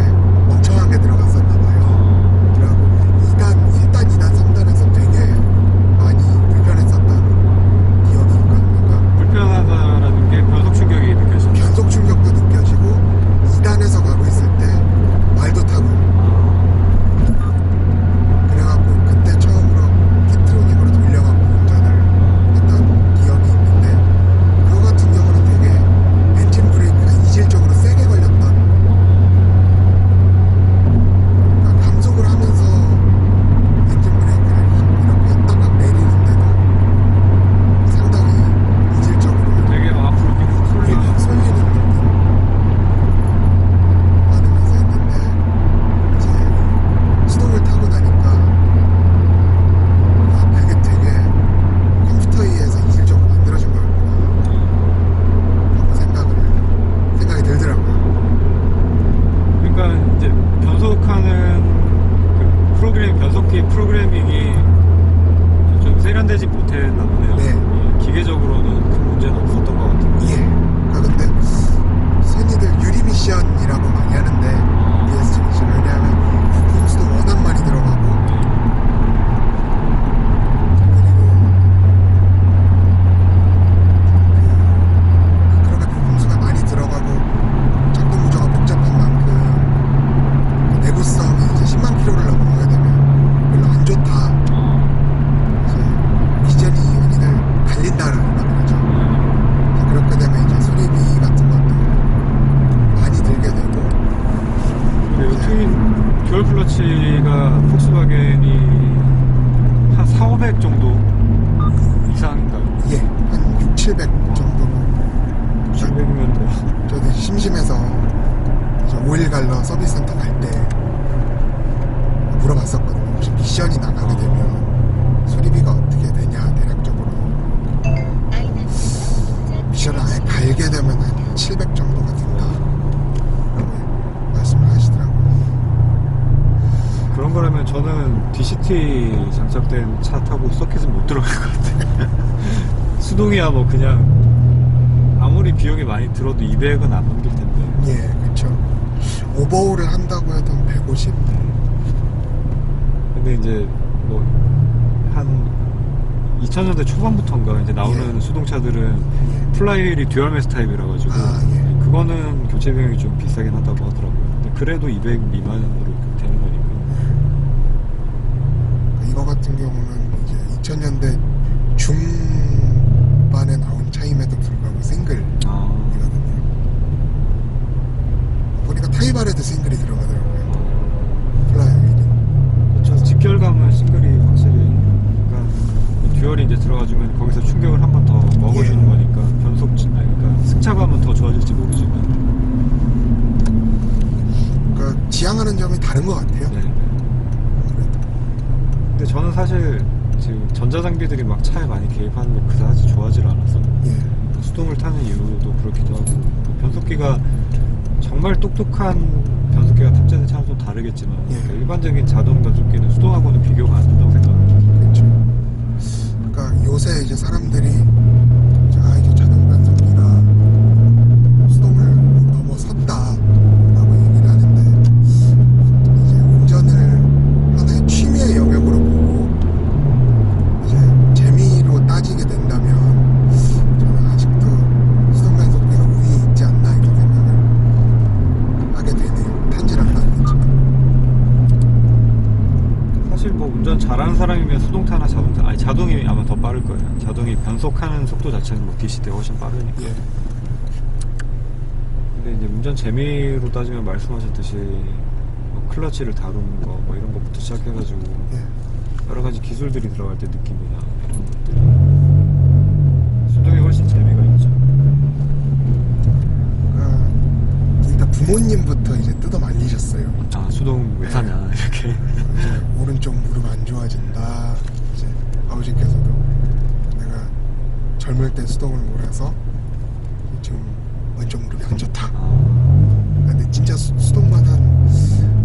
멍청하게 들어갔었나 봐요. 그래갖고 1단, 2단, 3단에서 되게 많이 불편했었던 기억이 있거든요. 그러니까 불편하다라는 게 변속 충격이 느껴지죠. 변속 충격도 느껴지고 2단에서 가고 있을 때 말도 타고, 그래갖고 그때 처음으로 팁트로닉으로 돌려갖고 운전을 했던 기억이 있는데, 그거 같은 경우는 되게 엔진 브레이크가 이질적으로 세게 걸렸던, 그러니까 감속을 하면서 엔진 브레이크를 이렇게 딱딱 내리는데도 상당히 이질적으로 되게 막 앞으로 이렇게 훅 쏠리는 쏠리는 느낌 받으면서 했는데, 이제 수동을 타고 나니까 아, 그게 되게 컴퓨터에 의해서 이질적으로 만들어진 거였구나 라고 생각이 들더라고요. 그러니까 이제 변속하는 그 프로그램 변속기 프로그래밍이 좀 세련되지 못했나 보네요. 네. 예, 기계적으로는 큰 문제는 없었던 것 같아요. 예. 그러니까 근데 흔히들 유리 미션이라고 많이 하는데, DSG 미션, 왜냐하면 부품수도 워낙 많이 들어가고, 그리고 그렇게 부품수가 많이 들어가고 작동 구조가 복잡한 만큼 내구성이 이제 10만 킬로를 넘어가게 되면 별로 안 좋다. 이제 미션이 흔히들 달린다라는 거죠. 그렇게 되면 이제 수리비 같은 것도 많이 들게 되고, 그리고 트윈 듀얼 클러치가 폭스바겐이 한 4,500 정도 이상인가요? 예, 한 6, 700 정도로. 700이면 뭐 저도 심심해서 이제 오일 갈러 서비스 센터 갈 때 물어봤었거든요. 혹시 미션이 나가게 되면 수리비가 어떻게 되냐, 대략적으로. 미션을 아예 갈게 되면 한 700 정도가 든다 라고 말씀을 하시더라고요. 그런 거라면 저는 DCT 장착된 차 타고 서킷은 못 들어갈 것 같아요. 수동이야 뭐 그냥 아무리 비용이 많이 들어도 200은 안 넘길 텐데. 예, 그쵸. 오버홀을 한다고 해도 150. 근데 이제 뭐 한 2000년대 초반부터인가 이제 나오는 예. 수동차들은 예. 플라이휠이 듀얼 매스 타입이라 가지고 아, 예. 그거는 교체 비용이 좀 비싸긴 하다고 하더라고요. 근데 그래도 200 미만으로 되는 거니까. 이거 같은 경우는 이제 2000년대 중반에 나온 차임에도 불구하고 싱글이거든요. 아, 보니까 타이발에도 싱글이 들어가더라고요. 플라이휠이. 그렇죠. 직결감은 싱글이 확실히 그러니까 듀얼이 이제 들어가주면 거기서 충격을 한 번 더 먹어주는 예. 거니까 변속 그러니까 승차감은 더 좋아질지 모르지만. 그러니까 지향하는 점이 다른 것 같아요. 네. 아무래도. 근데 저는 사실 지금 전자장비들이 막 차에 많이 개입하는 게 그다지 좋아하지 않아서 예. 수동을 타는 이유도 그렇기도 하고 또 변속기가 정말 똑똑한 변속기가 탑재된 차는 좀 다르겠지만 예. 그러니까 일반적인 자동 변속기는 수동하고는 비교가 안 된다고 생각합니다. 그렇죠. 그러니까 요새 이제 사람들이 이제 자동 변속기가 수동을 넘어섰다라고 얘기를 하는데 이제 운전을 하나의 취미의 영역으로 보고 이제 재미로 따지게 된다면 저는 아직도 수동 변속기가 우위에 있지 않나 이런 생각을 하게 되네요. 탄질한 말이겠지만. 사실 뭐 운전 잘하는 사람이면 수동타나 자동차, 아니 자동이 아마 더 빠를 거예요. 자동이 변속하는 속도 자체는 뭐 DC대가 훨씬 빠르니까. 예. 근데 이제 운전 재미로 따지면 말씀하셨듯이 뭐 클러치를 다루는 거 뭐 이런 것부터 시작해가지고 예. 여러 가지 기술들이 들어갈 때 느낌이나 이런 것들이 수동이 훨씬 재미가 있죠. 그러니까 일단 부모님부터 이제 뜯어 말리셨어요. 아 수동 왜 사냐 이렇게. 이제 오른쪽 무릎 안 좋아진다. 이제 아버지께서도 내가 젊을 때 수동을 몰아서 지금 왼쪽 무릎이 안 좋다. 근데 진짜 수동만 한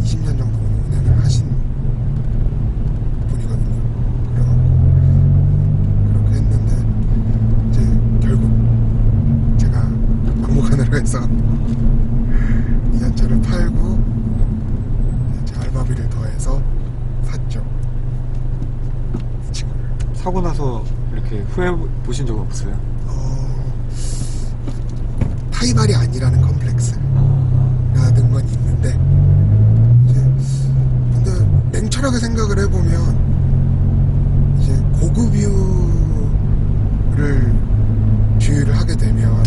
20년 정도 운행을 하신 분이거든요. 그래갖고 그렇게 했는데 이제 결국 제가 막무가내로 해서 이 자체를 팔고 이제 알바비를 더해서 샀죠. 이 친구를. 사고 나서 이렇게 후회 보신 적 없어요? 타이발이 아니라는 컴플렉스라는 건 있는데 이제 근데 냉철하게 생각을 해보면 이제 고급유를 주유를 하게 되면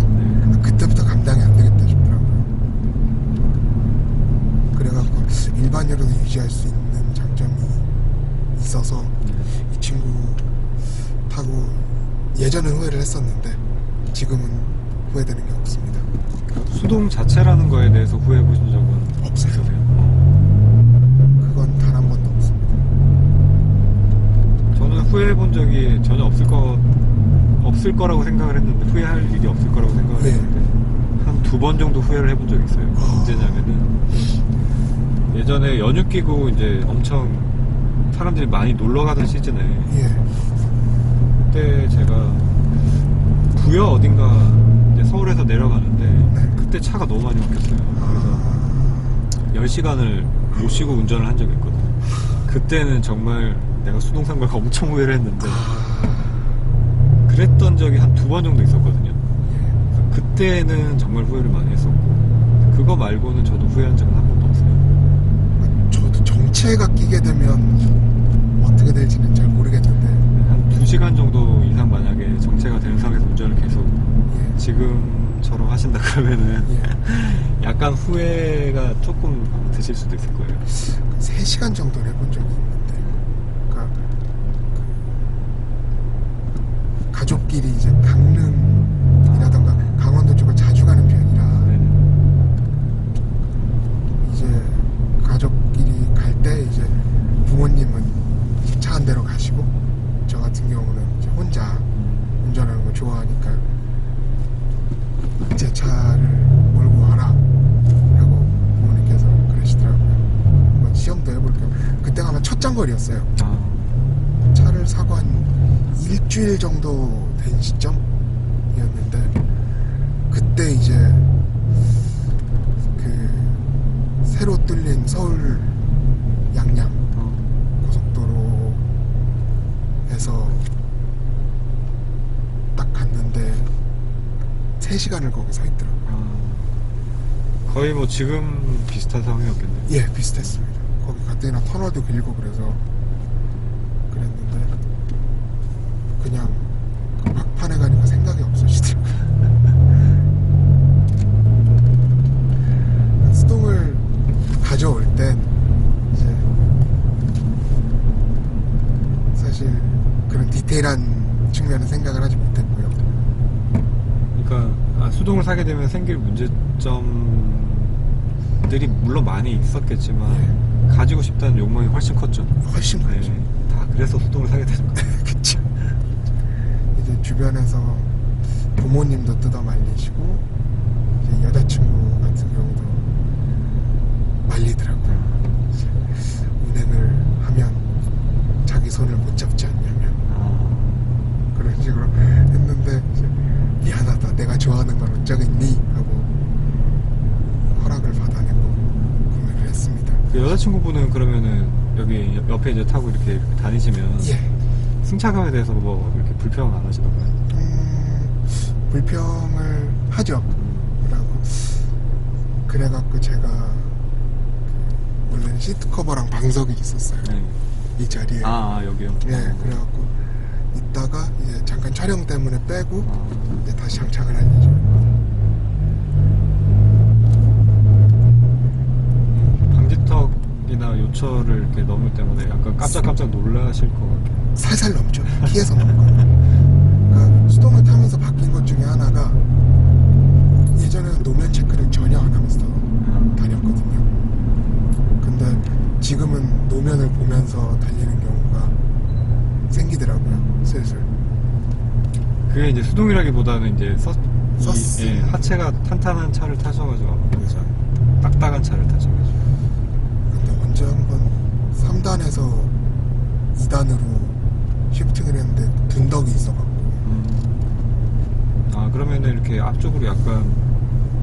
그때부터 감당이 안 되겠다 싶더라고요. 그래갖고 일반으로도 유지할 수 있는 장점이 있어서 이 친구 타고 예전엔 후회를 했었는데 지금은 후회되는 게 없습니다. 수동 자체라는 거에 대해서 후회해 보신 적은 없어요. 없으세요? 그건 단 한 번도 없습니다. 저는 후회해 본 적이 전혀 없을 거라고 생각을 했는데 후회할 일이 없을 거라고 생각을 네. 했는데 한 2번 정도 후회를 해본 적이 있어요. 언제냐면은 예전에 연휴 끼고 이제 엄청 사람들이 많이 놀러 가던 시즌에 예. 그때 제가 부여 어딘가 이제 서울에서 내려가는데 네. 그때 차가 너무 많이 막혔어요. 그래서 10시간을 못 쉬고 운전을 한 적이 있거든요. 그때는 정말 내가 수동 산 걸 엄청 후회를 했는데 그랬던 적이 한 2번 정도 있었거든요. 그때는 정말 후회를 많이 했었고 그거 말고는 저도 후회한 적은 한 번도 없어요. 저도 정체가 끼게 되면 어떻게 될지는 잘 모르겠는데 한 2시간 정도 이상 만약에 정체가 되는 상황에서 운전을 계속 예. 지금처럼 하신다 그러면은 예. 약간 후회가 조금 드실 수도 있을 거예요. 3시간 정도를 해본 적이 있는데 그러니까 그 가족끼리 이제 강릉이라던가 강원도 쪽을 자주 가는 편이라 네. 이제 가족끼리 갈 때 이제 부모님은 차 한 대로 가시고 저 같은 경우는 이제 혼자 운전하는 거 좋아하니까 제 차를 몰고 와라 라고 부모님께서 그러시더라고요. 한번 시험도 해볼게요. 그때가 아마 첫 장거리였어요. 아, 차를 사고 한 일주일 정도 된 시점이었는데 그때 이제 그 새로 뚫린 서울 양양 고속도로에서 딱 갔는데 3시간을 거기 서 있더라고요. 거의 뭐 지금 비슷한 상황이었겠네요. 예, 비슷했습니다. 거기 가뜩이나 터널도 길고 그래서 그랬는데 그냥 그 막판에 가니까 생각이 없으시더라고요. 수동을 가져올 땐 이제 사실 그런 디테일한 측면은 생각을 하지 못했고요. 그러니까 수동을 사게 되면 생길 문제점들이 물론 많이 있었겠지만 가지고 싶다는 욕망이 훨씬 컸죠. 훨씬 많죠. 네, 다 그래서 수동을 사게 되는 거예요. 그쵸. 이제 주변에서 부모님도 뜯어 말리시고 이제 여자친구 같은 경우도 말리더라고요. 이제 운행을 하면 자기 손을 못 잡지 않냐면 그런 식으로 했는데 이제 미안하다, 내가 좋아하는 건 어쩌겠니 하고 허락을 받아내고 구매를 했습니다. 그 여자친구분은 그러면은 여기 옆에 이제 타고 이렇게 다니시면 예. 승차감에 대해서 뭐 이렇게 불평 안 하시던가요? 불평을 하죠. 그래갖고 제가 원래 시트 커버랑 방석이 있었어요. 네. 이 자리에. 여기요? 예, 그래갖고 있다가 이제 잠깐 촬영 때문에 빼고 이제 다시 장착을 할 예정. 방지턱이나 요철을 이렇게 넘을 때마다 약간 깜짝깜짝 놀라실 것 같아요. 살살 넘죠. 피해서 넘는 거. 그러니까 수동을 타면서 바뀐 것 중에 하나가 예전에는 노면 체크를 전혀 안 하면서 다녔거든요. 근데 지금은 노면을 보면서 달리는 경우가 생기더라고요. 슬슬. 그게 이제 수동이라기보다는 이제 서스. 예, 하체가 탄탄한 차를 타셔가지고 그래서 딱딱한 차를 타셔가지고. 근데 언제 한번 3단에서 2단으로 시프팅을 했는데 둔덕이 있어갖고 그러면은 이렇게 앞쪽으로 약간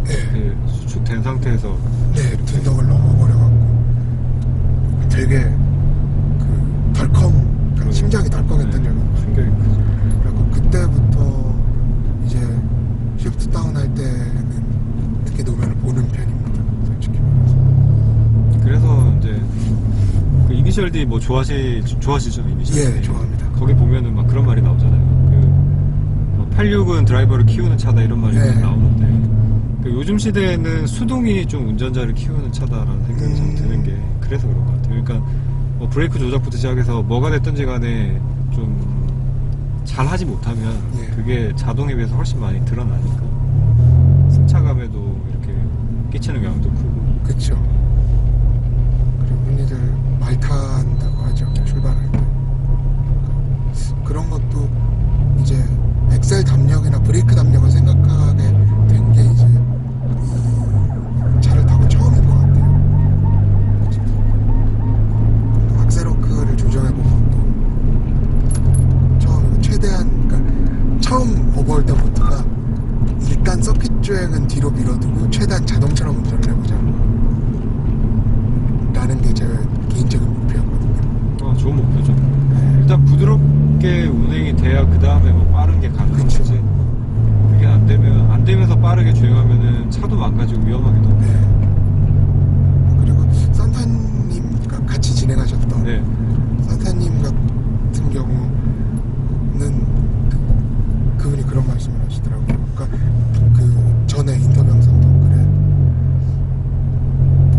이렇게 수축된 상태에서 네, 둔덕을 넘어버려갖고 되게 그 덜컹, 심장이 덜컹했던 적이 있어요. 충격이 크죠. 그리고 그때부터 이제 시프트 다운 할 때는 특히 노면을 보는 편입니다. 솔직히 말해서. 그래서 이제 그 이니셜 D 뭐 좋아하시죠? 이니셜 D? 예, 좋아합니다. 거기 보면은 막 그런 말이 나오잖아요. 86은 드라이버를 키우는 차다 이런 말이 네. 나오는데 요즘 시대에는 수동이 좀 운전자를 키우는 차다라는 생각이 좀 드는 게 그래서 그런 것 같아요. 그러니까 뭐 브레이크 조작부터 시작해서 뭐가 됐든지 간에 좀 잘하지 못하면 예. 그게 자동에 비해서 훨씬 많이 드러나니까 승차감에도 이렇게 끼치는 영향도 크고. 그쵸. 그리고 흔히들 말 탄다고 하죠. 출발할 때. 그런 것도 이제 엑셀 담력이나 브레이크 담력을 생각하게 된 게 이제 이 차를 타고 처음인 것 같아요. 악셀워크를 조정해보면 또 처음 최대한 그러니까 처음 오버올 때부터가 일단 서킷 주행은 뒤로 밀어두고 최대한 자동처럼 운전을 해보자 라는 게 제 개인적인 목표였거든요. 좋은 목표죠. 일단 부드럽게 운행이 돼야 그 다음에 뭐 빠른 게 가능한 그쵸. 거지. 그게 안 되면서 빠르게 주행하면은 차도 망가지고 위험하기도 하고. 네. 그리고 산타님과 같이 진행하셨던 네. 산타님 같은 경우는 그분이 그런 말씀을 하시더라고요. 그러니까 그 전에 인터뷰 영상 댓글에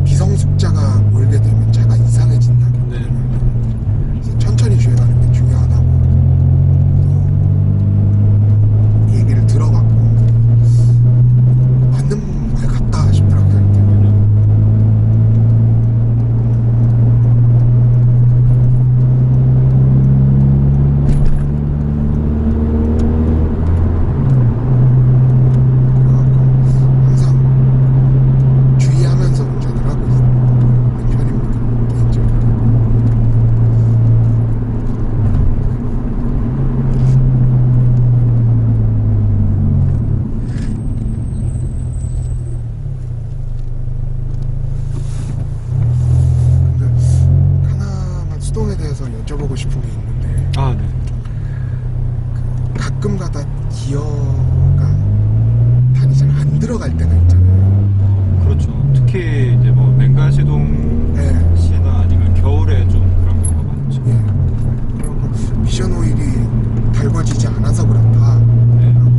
비성숙자가 몰게 되면 차가 이상해진다. 네. 그래서 천천히 주행하는 게 중요하다고 또 얘기를 들어봤고 맞는 말 같다 싶더라고요. 항상 주의하면서 운전을 하고 있는 편입니다. 개인적으로. 근데 하나만 수동에 대해서 여쭤보고 싶은 게 있는데 네. 가끔가다 기어가 단이 잘 안 들어갈 때가 있잖아요. 그렇죠. 특히 이제 뭐 맹간 시동 네. 시나 아니면 겨울에 좀 그런 경우가 많죠. 예. 그리고 미션 오일이 달궈지지 않아서 그렇다 네. 라고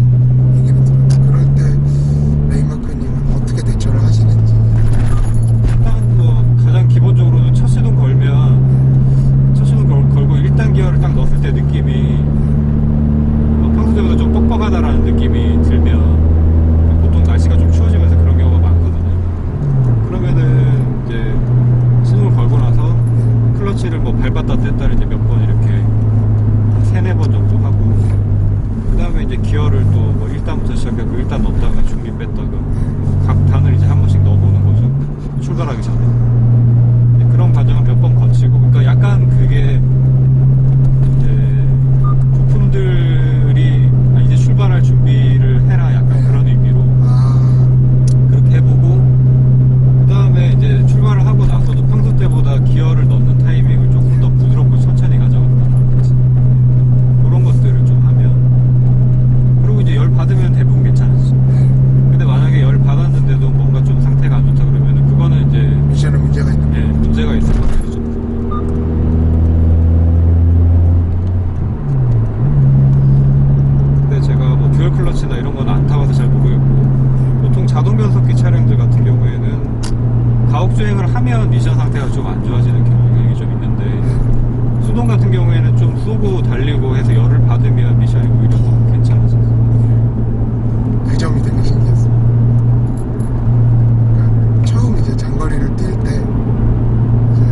얘기를 들었는데 그럴 때 레이마크님은 어떻게 대처를 하시는지. 일단 뭐 가장 기본적으로는 첫 시동 걸고 1단 기어를 딱 넣었을 때 느낌이 평소 때보다 좀 뻑뻑하다라는 그런 과정을 몇 번 거치고, 그러니까 약간 그게 이제 부품들이 이제 출발할 준비를 해라, 약간 네. 그런 의미로 아, 그렇게 해보고, 그 다음에 이제 출발을 하고 나서도 평소 때보다 기어를 넣는 타이밍을 조금 더 부드럽고 천천히 가져간다든지 그런 것들을 좀 하면, 그리고 이제 열 받으면 대부분 괜찮았어. 네. 근데 만약에 열 받았는데도 뭔가 좀 상태가 안 좋다 그러면은 그거는 이제 미션에 문제가 있는 거예요. 문제가 있을 확률이죠. 근데 제가 뭐 듀얼 클러치나 이런 건 안 타봐서 잘 모르겠고, 보통 자동 변속기 차량들 같은 경우에는 가옥 주행을 하면 미션 상태가 좀 안 좋아지는 경향이 좀 있는데, 네. 수동 같은 경우에는 좀 쏘고 달리고 해서 열을 받으면 미션이 오히려 더 괜찮아져요. 그 점이 되게 신기했어요. 그러니까 처음 이제 장거리를 뛸 때 이제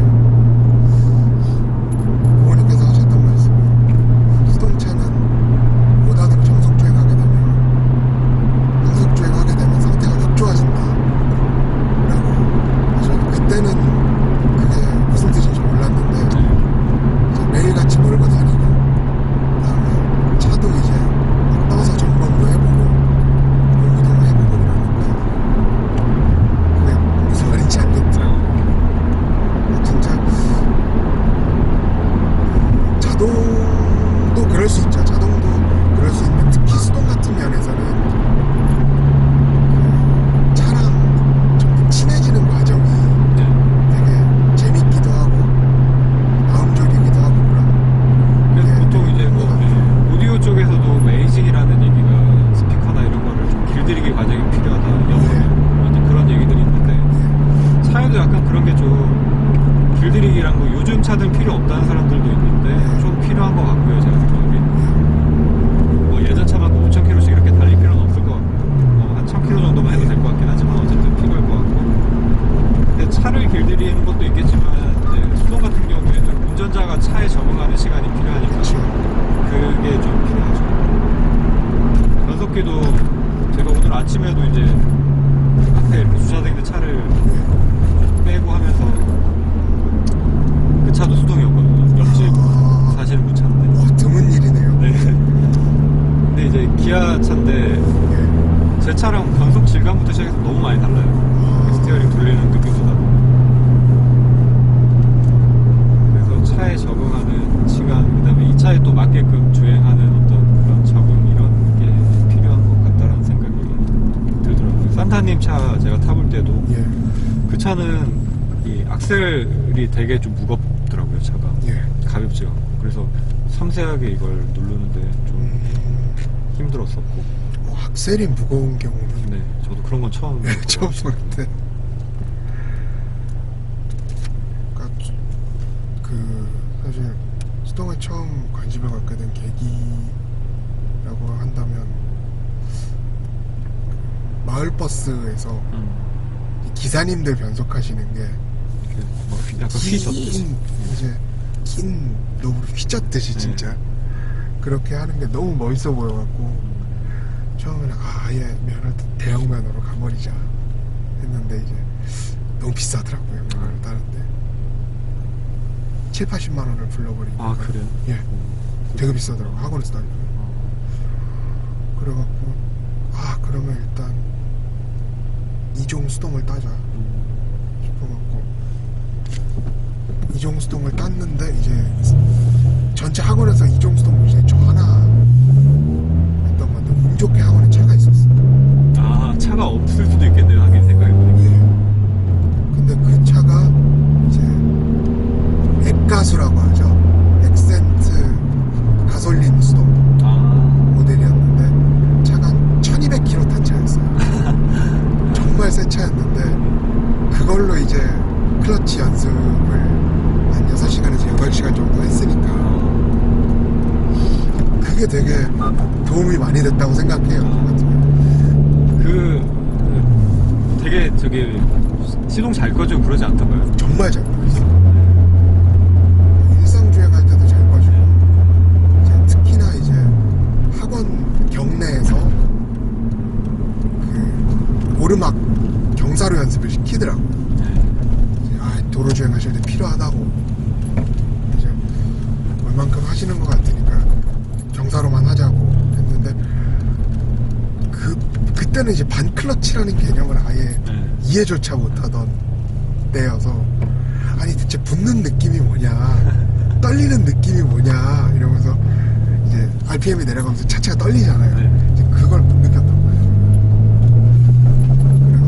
부모님께서 하셨던 말씀이, 수동차는 고단으로 정속 주행하게 되면 상태가 확 좋아진다 라고. 저는 그때는 그게 무슨 뜻인지 몰랐는데, 이제 매일같이 몰고 다니고, 그다음에 차도 이제 막 떠서 점검도 해보고 공부도 해보고 이러니까 그게 무슨 말인지 알겠더라고요. 진짜 자동도 그럴 수 있죠. 자동도 그럴 수 있는데, 특히 수동 같은 면에서는 그 차랑 좀 친해지는 과정이 되게 재밌기도 하고 마음 졸이기도 하고 그런. 그래서 게 보통 이제 있는 뭐 것 같아요. 오디오 쪽에서도 웨이징이라는 얘기가, 스피커나 이런 거를 좀 길들이기 과정이 필요하다, 영어로 이제 그런 얘기들이 있는데, 차에도 약간 그런 게 좀 길들이기란 거, 요즘 차들 필요 없다는 사람들도 있는데 좀 필요한 것 같고요, 제가 생각하기엔. 뭐 예전 차만큼 5,000km씩 이렇게 달릴 필요는 없을 것 같고, 한 1,000km 정도만 해도 될 것 같긴 하지만 어쨌든 필요할 것 같고. 근데 차를 길들이는 것도 있겠지만, 이제 수동 같은 경우에는 운전자가 차에 적응하는 시간이 필요하니까 그렇죠. 그게 좀 필요하죠. 변속기도 제가 오늘 아침에도 이제 앞에 이렇게 주차되어 있는 차를 빼고 하면서, 그 차도 수동이었거든요. 옆집 사시는 분 차인데. 와, 드문 일이네요. 네. 근데 이제 기아 차인데 예. 제 차랑 변속 질감부터 시작해서 너무 많이 달라요. 스티어링 돌리는 느낌도 다르고. 그래서 차에 적응하는 시간, 그다음에 이 차에 또 맞게끔 주행하는 어떤 그런 적응, 이런 게 필요한 것 같다라는 생각이 들더라고요. 산타님 차 제가 타볼 때도 예. 그 차는 이 악셀이 되게 좀 무겁더라고요. 차가 예. 가볍지가 않고, 그래서 섬세하게 이걸 누르는데 좀 힘들었었고. 악셀이 무거운 경우는 네, 저도 그런 건 처음 처음 보는데. 그러니까 그 사실 수동에 처음 관심을 갖게 된 계기라고 한다면, 마을버스에서 이 기사님들 변속하시는 게 이렇게 막 약간 휘젓듯이. 이제 긴 로브로 휘젓듯이 진짜 그렇게 하는 게 너무 멋있어 보여갖고, 처음에는 아예 면허 대형 면허로 가버리자 했는데, 이제 너무 비싸더라고요. 면허를 따는데 7, 80만 원을 불러버리고. 아, 그래요? 예, 되게 비싸더라고, 학원에서 다니면. 그래갖고 그러면 일단 이종 수동을 따자 싶어갖고 이종 수동을 땄는데, 이제 전체 학원에서 이종 수동 중에 저 하나 했던 건데, 운 좋게 학원에 차가 있었어. 아, 차가 없을 수도 있겠네요, 하긴 생각해보니까. 예. 근데 그 차가 이제 액가수라고 하죠. 액센트 가솔린 수동 모델이었는데, 차가 한 1200km 탄 차였어요. 정말 새 차였는데, 그걸로 이제 클러치 연습을 한 6시간에서 8시간 정도 했으니까 그게 되게 도움이 많이 됐다고 생각해요. 저 같은 경우. 되게 저기 시동 잘 꺼지고 그러지 않던가요? 정말 잘 꺼졌어요. 일상 주행할 때도 잘 꺼지고, 이제 특히나 이제 학원 경내에서 그 오르막 경사로 연습을 시키더라고요. 도로 주행하실 때 필요하다고 이제 얼만큼 하시는 것 같으니까 경사로만 하자고 했는데 그때는 이제 반클러치라는 개념을 아예 이해조차 못하던 때여서 아니 대체 붙는 느낌이 뭐냐 떨리는 느낌이 뭐냐 이러면서 이제 RPM이 내려가면서 차체가 떨리잖아요. 이제 그걸 못 느꼈던 거예요. 그래서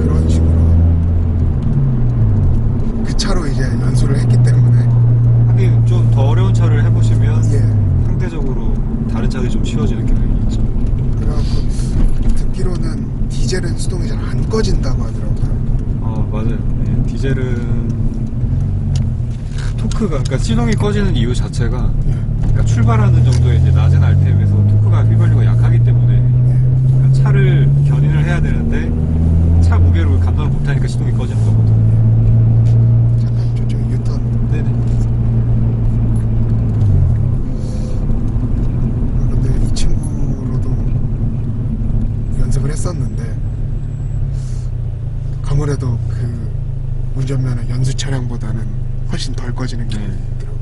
그런 식으로 그 차로 이제 연수를 했기 때문에 하긴 좀 더 어려운 차를 해보시면 예. 상대적으로 다른 차들이 좀 쉬워지는 경향이 있죠. 그래갖고 듣기로는 디젤은 수동이 잘 안 꺼진다고 하더라고요. 맞아요. 네, 디젤은 토크가, 그러니까 시동이 꺼지는 이유 자체가 예. 그러니까 출발하는 정도의 이제 낮은 RPM에서 토크가 휘발유가 약하기 때문에 그러니까 차를 견인을 해야 되는데 차 무게를 감당을 못하니까 시동이 꺼지는 거거든요. 잠깐 저쪽 유턴. 네네. 근데 이 친구로도 연습을 했었는데 아무래도 그 운전면허 연수 차량보다는 훨씬 덜 꺼지는 게 네. 있더라고요.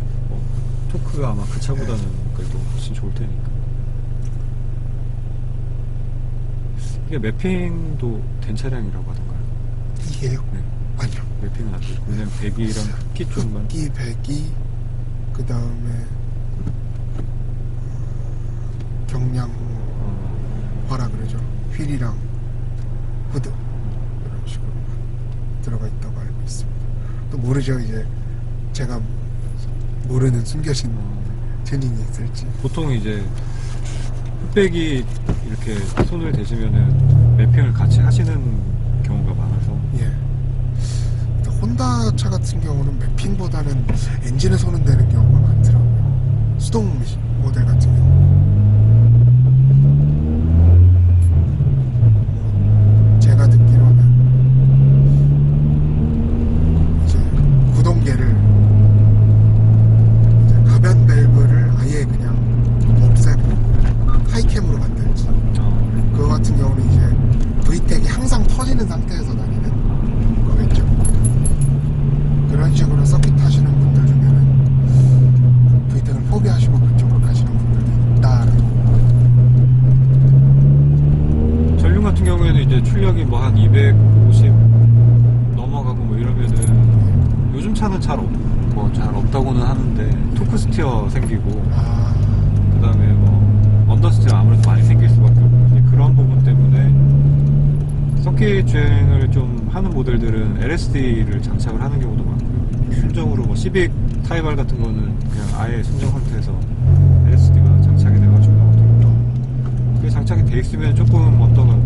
토크가 아마 그 차보다는 그래도 훨씬 좋을 테니까. 이게 매핑도 된 차량이라고 하던가요? 이게요? 네. 아니요. 매핑은 안 되고 그냥 배기랑 흡기 쪽만. 흡기, 배기, 그 다음에 경량화라 그러죠. 휠이랑 후드 이런 식으로 들어가 있다고 알고 있습니다. 또 모르죠. 이제 제가 모르는 숨겨진 튜닝이 있을지. 보통 이제 흑백이 이렇게 손을 대시면은 매핑을 같이 하시는 경우가 많아서. 예. 혼다 차 같은 경우는 매핑보다는 엔진에 손은 대는 경우가 많더라고요. 수동 모델 같은 경우. 제가 듣기로는 이제 구동계를 이제 가변 밸브를 아예 그냥 없애고 하이캠으로 만들지. 그거 같은 경우는 이제 VTEC이 항상 터지는 상태에서 다니는 거겠죠. 그런 식으로 서킷 타시는 분들 중에는 VTEC을 포기하시고 그쪽으로 가시는 분들도 있다라고. 전륜 같은 경우에는 이제 출력이 뭐 한 250 넘어가고 뭐 이러면은 요즘 차는 잘 없다고는 하는데 토크 스티어 생기고 그 다음에 뭐 언더스티어 아무래도 많이 생길 수밖에 없고 이제 그런 부분 때문에 서킷 주행을 좀 하는 모델들은 LSD를 장착을 하는 경우도 많고요. 순정으로 뭐 시빅 타이발 같은 거는 그냥 아예 순정 상태에서 LSD가 장착이 돼가지고 나오더라고요. 그게 장착이 돼 있으면 조금 언더가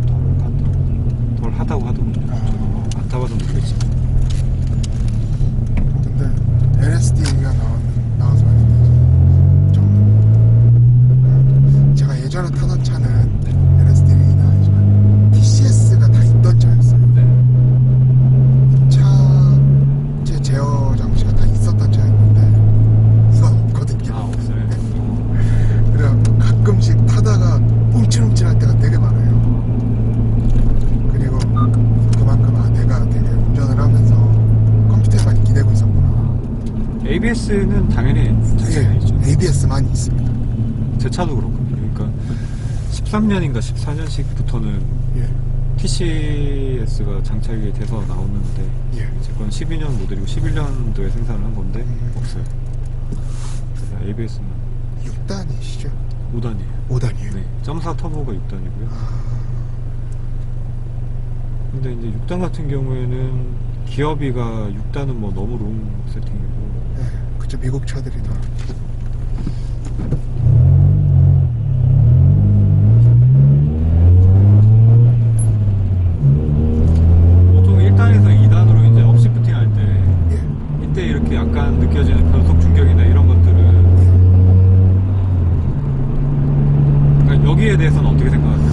덜 하다고 하더군요. 저도 안 타봐서 모르겠지만. 근데 LSD가 나와서 좀 제가 예전에 타던 차는 LSD는 아니지만 TCS가 다 있던 차였어요. 네. 제 제어 장치가 다 있었던 차였는데 이건 없거든요. 없어요. 그래갖고 가끔씩 타다가 움찔움찔할 때가 되게 많아요. 그리고 그만큼 내가 되게 운전을 하면서 컴퓨터에 많이 기대고 있었구나. ABS는 당연히 장착돼 있죠. ABS만 있습니다. 제 차도 그렇거든요. 그러니까 13년인가 14년씩부터는 예. TCS가 장착이 돼서 나오는데 예. 제 건 12년 모델이고 11년도에 생산을 한 건데 없어요. 그래서 ABS는 6단이시죠? 5단이에요. 5단이에요? 네, 0.4 터보가 6단이고요. 근데 이제 6단 같은 경우에는 기어비가 6단은 뭐 너무 롱 세팅이고. 네, 그쵸. 미국 차들이 다. 보통 1단에서 2단으로 이제 업시프팅 할 때 예. 이때 이렇게 약간 느껴지는 변속 충격이나 이런 것들은 그러니까 여기에 대해서는 어떻게 생각하세요?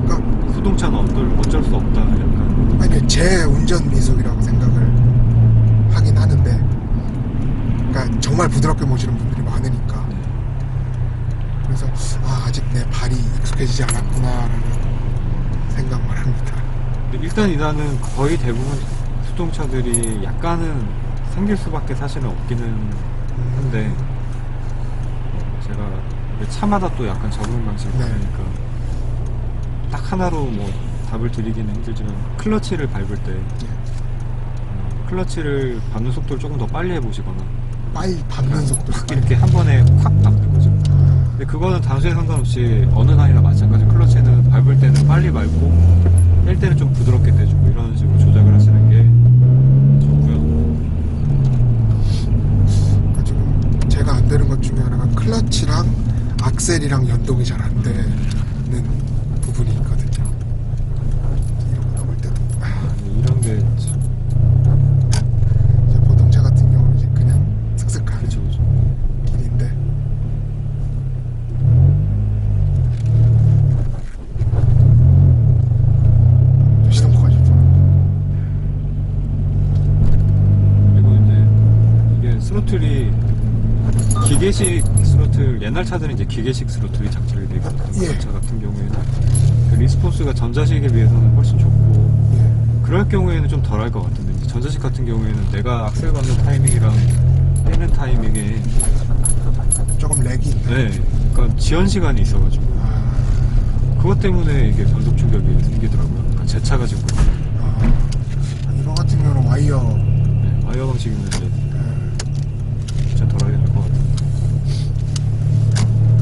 그러니까 수동차는 어쩔 수 없다 약간. 아니 제 운전 미숙이라고 생각을 하긴 하는데, 그러니까 정말 부드럽게 모시는 분들이 많으니까. 그래서 아직 내 발이 익숙해지지 않았구나라는 일단 이단은 거의 대부분 수동차들이 약간은 생길 수밖에 사실은 없기는 한데 제가 차마다 또 약간 적응 방식이 네. 다르니까 딱 하나로 뭐 답을 드리기는 힘들지만 클러치를 밟을 때 클러치를 밟는 속도를 조금 더 빨리 해보시거나 빨리 밟는 속도 확 이렇게 한 번에 확 밟는 거죠. 근데 그거는 단수에 상관없이 어느 나이나 마찬가지. 클러치는 밟을 때는 빨리 밟고 뺄 때는 좀 부드럽게 떼주고 이런 식으로 조작을 하시는 게 좋고요. 그러니까 지금 제가 안 되는 것 중에 하나가 클러치랑 악셀이랑 연동이 잘 안 되는 부분이 있거든요. 이런 거 넘을 때도 이런 게 참, 이제 보통 차 같은 경우는 이제 그냥 슥슥 가는 그쵸, 그쵸. 길인데 시동코가 좋죠. 그리고 이제 이게 스로틀이 기계식 스로틀, 옛날 차들은 이제 기계식 스로틀이 장착이 되어 있거든요. 예. 차 같은 경우에는 그 리스폰스가 전자식에 비해서는 훨씬 좋고 예. 그럴 경우에는 좀 덜할 것 같은데 이제 전자식 같은 경우에는 내가 악셀 밟는 타이밍이랑 떼는 타이밍에 조금 렉이 있네. 네, 그러니까 지연 시간이 있어가지고 그것 때문에 이게 변속 충격이 생기더라고요. 그러니까 제 차가 지금 그렇거든요. 이거 같은 경우는 와이어 네, 와이어 방식이면 이제 진짜 덜하게 될 것 같아요.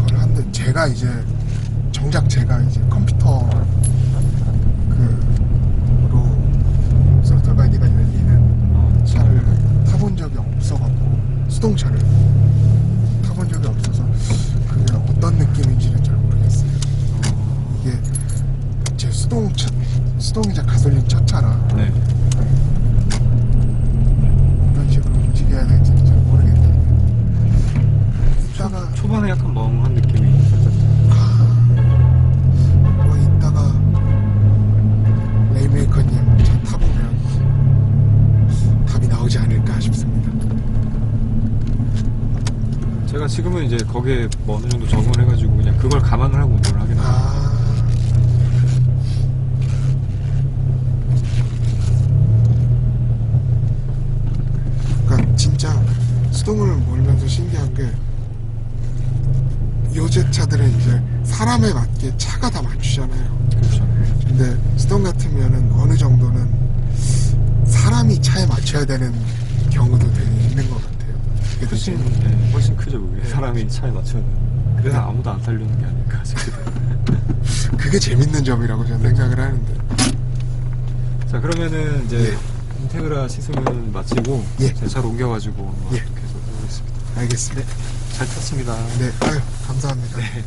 덜 한데 제가 이제 정작 제가 이제 컴퓨터 그로 스로틀 가이드가 열리는 차를 타본 적이 없어갖고 수동차를 타본 적이 없어서 그게 어떤 느낌인지는 잘 모르겠어요. 이게 제 수동이자 가솔린 첫 차라 네. 이런 식으로 움직여야 될지는 잘 모르겠는데 이따가 초반에 약간 멍한 느낌이 살짝 뭐 이따가 레이메이커님 차 타보면 답이 나오지 않을까 싶습니다. 제가 지금은 이제 거기에 뭐 어느 정도 적응을 해가지고 그냥 그걸 감안을 하고 운전을 하긴 하거든요. 그러니까 진짜 수동을 몰면서 신기한 게 요새 차들은 이제 사람에 맞게 차가 다 맞추잖아요. 그렇죠. 근데 수동 같으면은 어느 정도는 사람이 차에 맞춰야 되는 경우도 되게 있는 것 같아요. 그게 더 훨씬, 재밌- 네, 훨씬 크죠, 그게. 사람이 차에 맞춰야 되는. 그래서 아무도 안 타려는 게 아닐까 싶기도 해요. 그게 재밌는 점이라고 저는 생각을 하는데. 자, 그러면은 이제 예. 인테그라 시승은 마치고 예. 제 차로 옮겨가지고 예. 계속 해보겠습니다. 알겠습니다. 잘 탔습니다. 네, 아유, 감사합니다. 네.